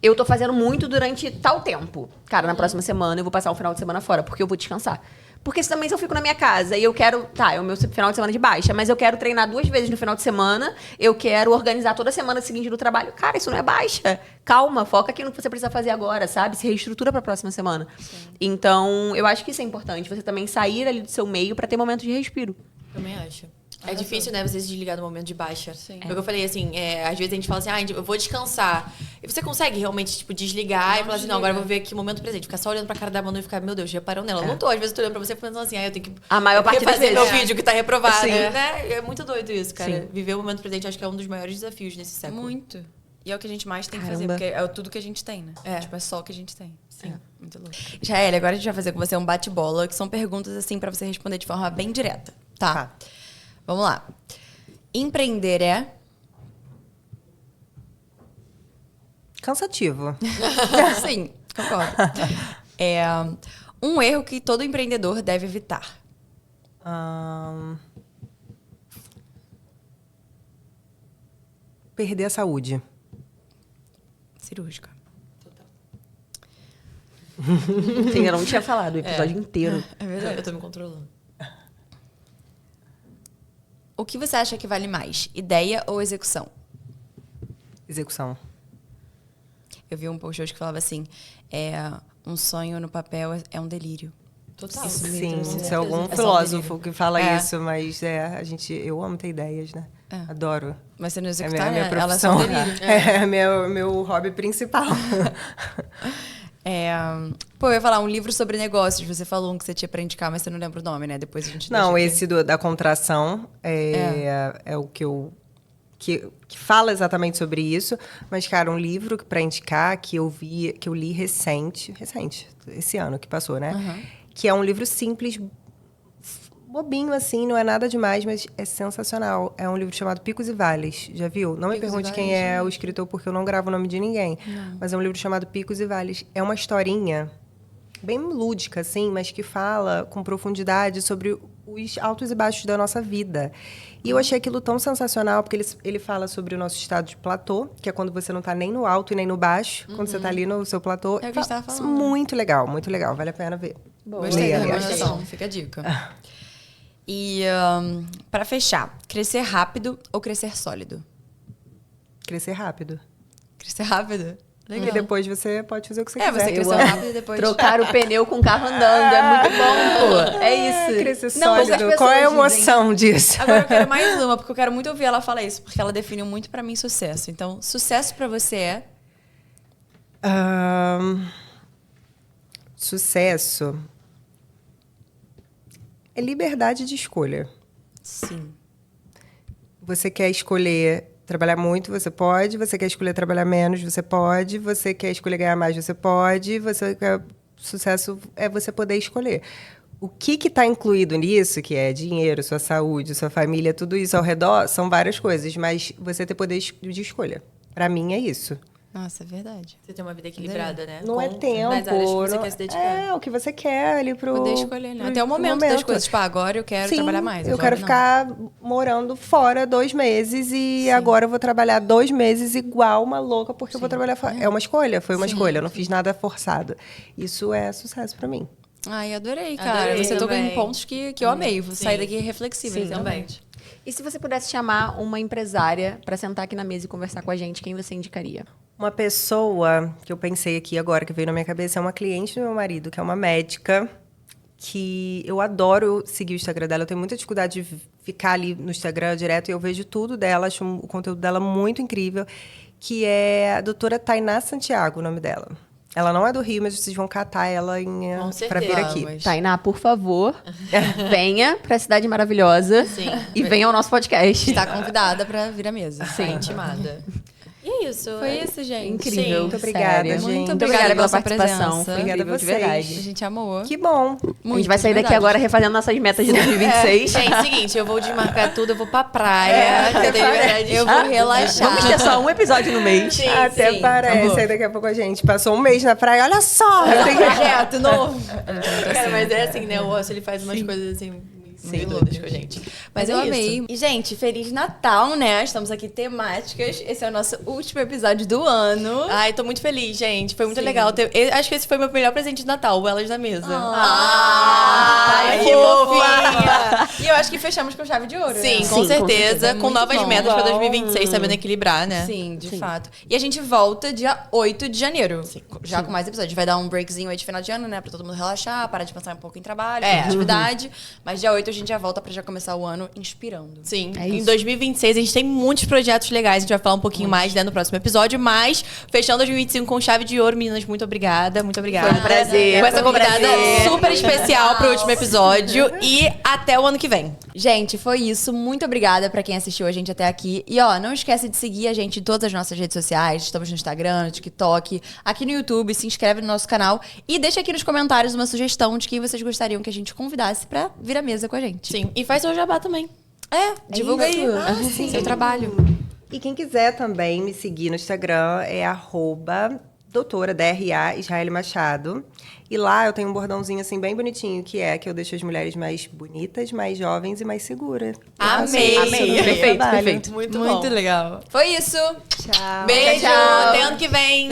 eu tô fazendo muito durante tal tempo. Cara, na próxima semana eu vou passar um final de semana fora, porque eu vou descansar. Porque também se eu fico na minha casa e eu quero... Tá, é o meu final de semana de baixa, mas eu quero treinar 2 vezes no final de semana, eu quero organizar toda a semana seguinte do trabalho. Cara, isso não é baixa. Calma, foca aqui no que você precisa fazer agora, sabe? Se reestrutura pra próxima semana. Sim. Então, eu acho que isso é importante. Você também sair ali do seu meio pra ter momentos de respiro. Também acho. É difícil, né, você se desligar no momento de baixa. Sim. Porque eu falei assim, às vezes a gente fala assim, eu vou descansar. E você consegue realmente, tipo, desligar e falar assim, não, agora eu vou ver aqui o momento presente. Ficar só olhando pra cara da Manu e ficar, meu Deus, já parou nela. Não tô, às vezes eu tô olhando pra você pensando assim, eu tenho que a maior parte das refazer vezes. meu vídeo que tá reprovado. Sim. Né? É muito doido isso, cara. Sim. Viver o momento presente acho que é um dos maiores desafios nesse século. Muito. E é o que a gente mais tem que fazer, Caramba. porque é tudo que a gente tem, né? Tipo, é só o que a gente tem. Sim. Muito louco. Jael, agora a gente vai fazer com você um bate-bola, que são perguntas, assim, pra você responder de forma bem direta. Tá. Vamos lá. Empreender é... Cansativo. Sim, concordo. É um erro que todo empreendedor deve evitar. Perder a saúde. Cirúrgica. Sim, eu não tinha falado o episódio inteiro. É verdade. Eu tô me controlando. O que você acha que vale mais, ideia ou execução? Execução. Eu vi um post hoje que falava assim, um sonho no papel é um delírio. Total. Sim, isso é É algum só um filósofo que fala É. isso, mas eu amo ter ideias, né? Adoro. Mas você não É executar, minha né? Elas são profissão. delírio. É meu hobby principal. Pô, eu ia falar um livro sobre negócios. Você falou um que você tinha pra indicar, mas você não lembra o nome, né? Depois a gente Não, deixa aqui. esse da contração é o que eu... Que fala exatamente sobre isso. Mas, cara, um livro para indicar que eu li recente, esse ano que passou, né? Uhum. Que é um livro simples, bobinho, assim, não é nada demais, mas é sensacional. É um livro chamado Picos e Vales. Já viu? Não me Picos e pergunte quem Vales, é o escritor, porque eu não gravo o nome de ninguém. Mas é um livro chamado Picos e Vales. É uma historinha bem lúdica, assim, mas que fala com profundidade sobre os altos e baixos da nossa vida. E eu achei aquilo tão sensacional, porque ele fala sobre o nosso estado de platô, que é quando você não está nem no alto e nem no baixo, quando você está ali no seu platô. É o que a gente tava falando. Muito legal, vale a pena ver. Gostei Leia, da aliás. recomendação, fica a dica. E, pra fechar, crescer rápido ou crescer sólido? Crescer rápido. Crescer rápido? E depois você pode fazer o que você quiser. Você cresceu amo. rápido e depois... Trocar o pneu com o carro andando. É muito bom, pô. É isso. Crescer Não, poucas sólido. Qual é a pessoas dizem. emoção disso? Agora eu quero mais uma, porque eu quero muito ouvir ela falar isso, porque ela definiu muito pra mim sucesso. Então, sucesso pra você é... Sucesso é liberdade de escolha. Sim. Você quer escolher trabalhar muito, você pode. Você quer escolher trabalhar menos, você pode. Você quer escolher ganhar mais, você pode. Sucesso é você poder escolher. O que está incluído nisso, que é dinheiro, sua saúde, sua família, tudo isso ao redor, são várias coisas, mas você ter poder de escolha. Para mim é isso. Nossa, é verdade. Você tem uma vida equilibrada, né? Não é tempo. Nas áreas que você não- quer se dedicar. É, o que você quer ali pro... Poder escolher, né? pro- Até o pro momento das coisas. Tipo, agora eu quero Sim, trabalhar mais. eu agora quero não. ficar morando fora 2 meses e agora eu vou trabalhar 2 meses igual uma louca porque eu vou trabalhar fora. É uma escolha, foi uma escolha. Eu não fiz nada forçado. Isso é sucesso pra mim. Ai, adorei, cara. Adorei Você tocou em também. pontos que eu amei. Vou Sim. sair daqui reflexiva. Sim, literalmente. E se você pudesse chamar uma empresária pra sentar aqui na mesa e conversar com a gente, quem você indicaria? Uma pessoa que eu pensei aqui agora, que veio na minha cabeça, é uma cliente do meu marido, que é uma médica, que eu adoro seguir o Instagram dela. Eu tenho muita dificuldade de ficar ali no Instagram direto e eu vejo tudo dela, acho o conteúdo dela muito incrível, que é a doutora Tainá Santiago, o nome dela. Ela não é do Rio, mas vocês vão catar ela pra vir aqui. Vamos. Tainá, por favor, venha pra Cidade Maravilhosa Sim. e venha ao nosso podcast. Está convidada pra vir à mesa. Sim. Intimada. E é isso. Foi isso, gente. Incrível. Muito obrigada, sério. gente. Muito Muito obrigada obrigada pela sua participação. presença. Foi Obrigada incrível, a de vocês. A verdade. gente amou. Que bom. A gente vai sair daqui agora refazendo nossas metas de 2026. Gente, seguinte, eu vou desmarcar tudo, eu vou pra praia. até entendeu? parece. Eu vou relaxar. Vamos ter só um episódio no mês. Sim, Até sim. parece. Aí daqui a pouco a gente passou um mês na praia. Olha só! eu tenho- Projeto novo. Cara, mas é assim, né? O Osso, ele faz umas coisas assim... Sim, loucas com a gente. Mas é eu isso. amei. E, gente, Feliz Natal, né? Estamos aqui temáticas. Esse é o nosso último episódio do ano. Ai, tô muito feliz, gente. Foi muito Sim. legal. Acho que esse foi meu melhor presente de Natal, o Elas na Mesa. Ai, que fofinha! E eu acho que fechamos com chave de ouro, Sim, né? com com certeza. certeza. Com Muito novas bom. metas pra Bom. 2026, sabendo equilibrar, né? Sim, de fato. E a gente volta dia 8 de janeiro. Já com mais episódios. A gente vai dar um breakzinho aí de final de ano, né? Pra todo mundo relaxar, parar de pensar um pouco em trabalho, em atividade. Mas dia 8 a gente já volta pra já começar o ano inspirando. Sim. É Em isso. 2026 a gente tem muitos projetos legais. A gente vai falar um pouquinho mais, né, no próximo episódio. Mas, fechando 2025 com chave de ouro, meninas, muito obrigada. Muito obrigada. Foi um prazer, Com essa foi um convidada prazer. super especial pro último episódio. E até o ano que vem. Gente, foi isso. Muito obrigada pra quem assistiu a gente até aqui. E ó, não esquece de seguir a gente em todas as nossas redes sociais. Estamos no Instagram, no TikTok, aqui no YouTube. Se inscreve no nosso canal e deixa aqui nos comentários uma sugestão de quem vocês gostariam que a gente convidasse pra vir à mesa com a gente. Sim. E faz seu jabá também. Divulga isso. aí seu trabalho. E quem quiser também me seguir no Instagram é @doutora DRA Israel Machado. E lá eu tenho um bordãozinho assim bem bonitinho, que eu deixo as mulheres mais bonitas, mais jovens e mais seguras. Amei. Amei. Perfeito, Trabalho. perfeito. Muito bom. legal. Foi isso. Tchau. Beijo. Tchau. Até ano que vem.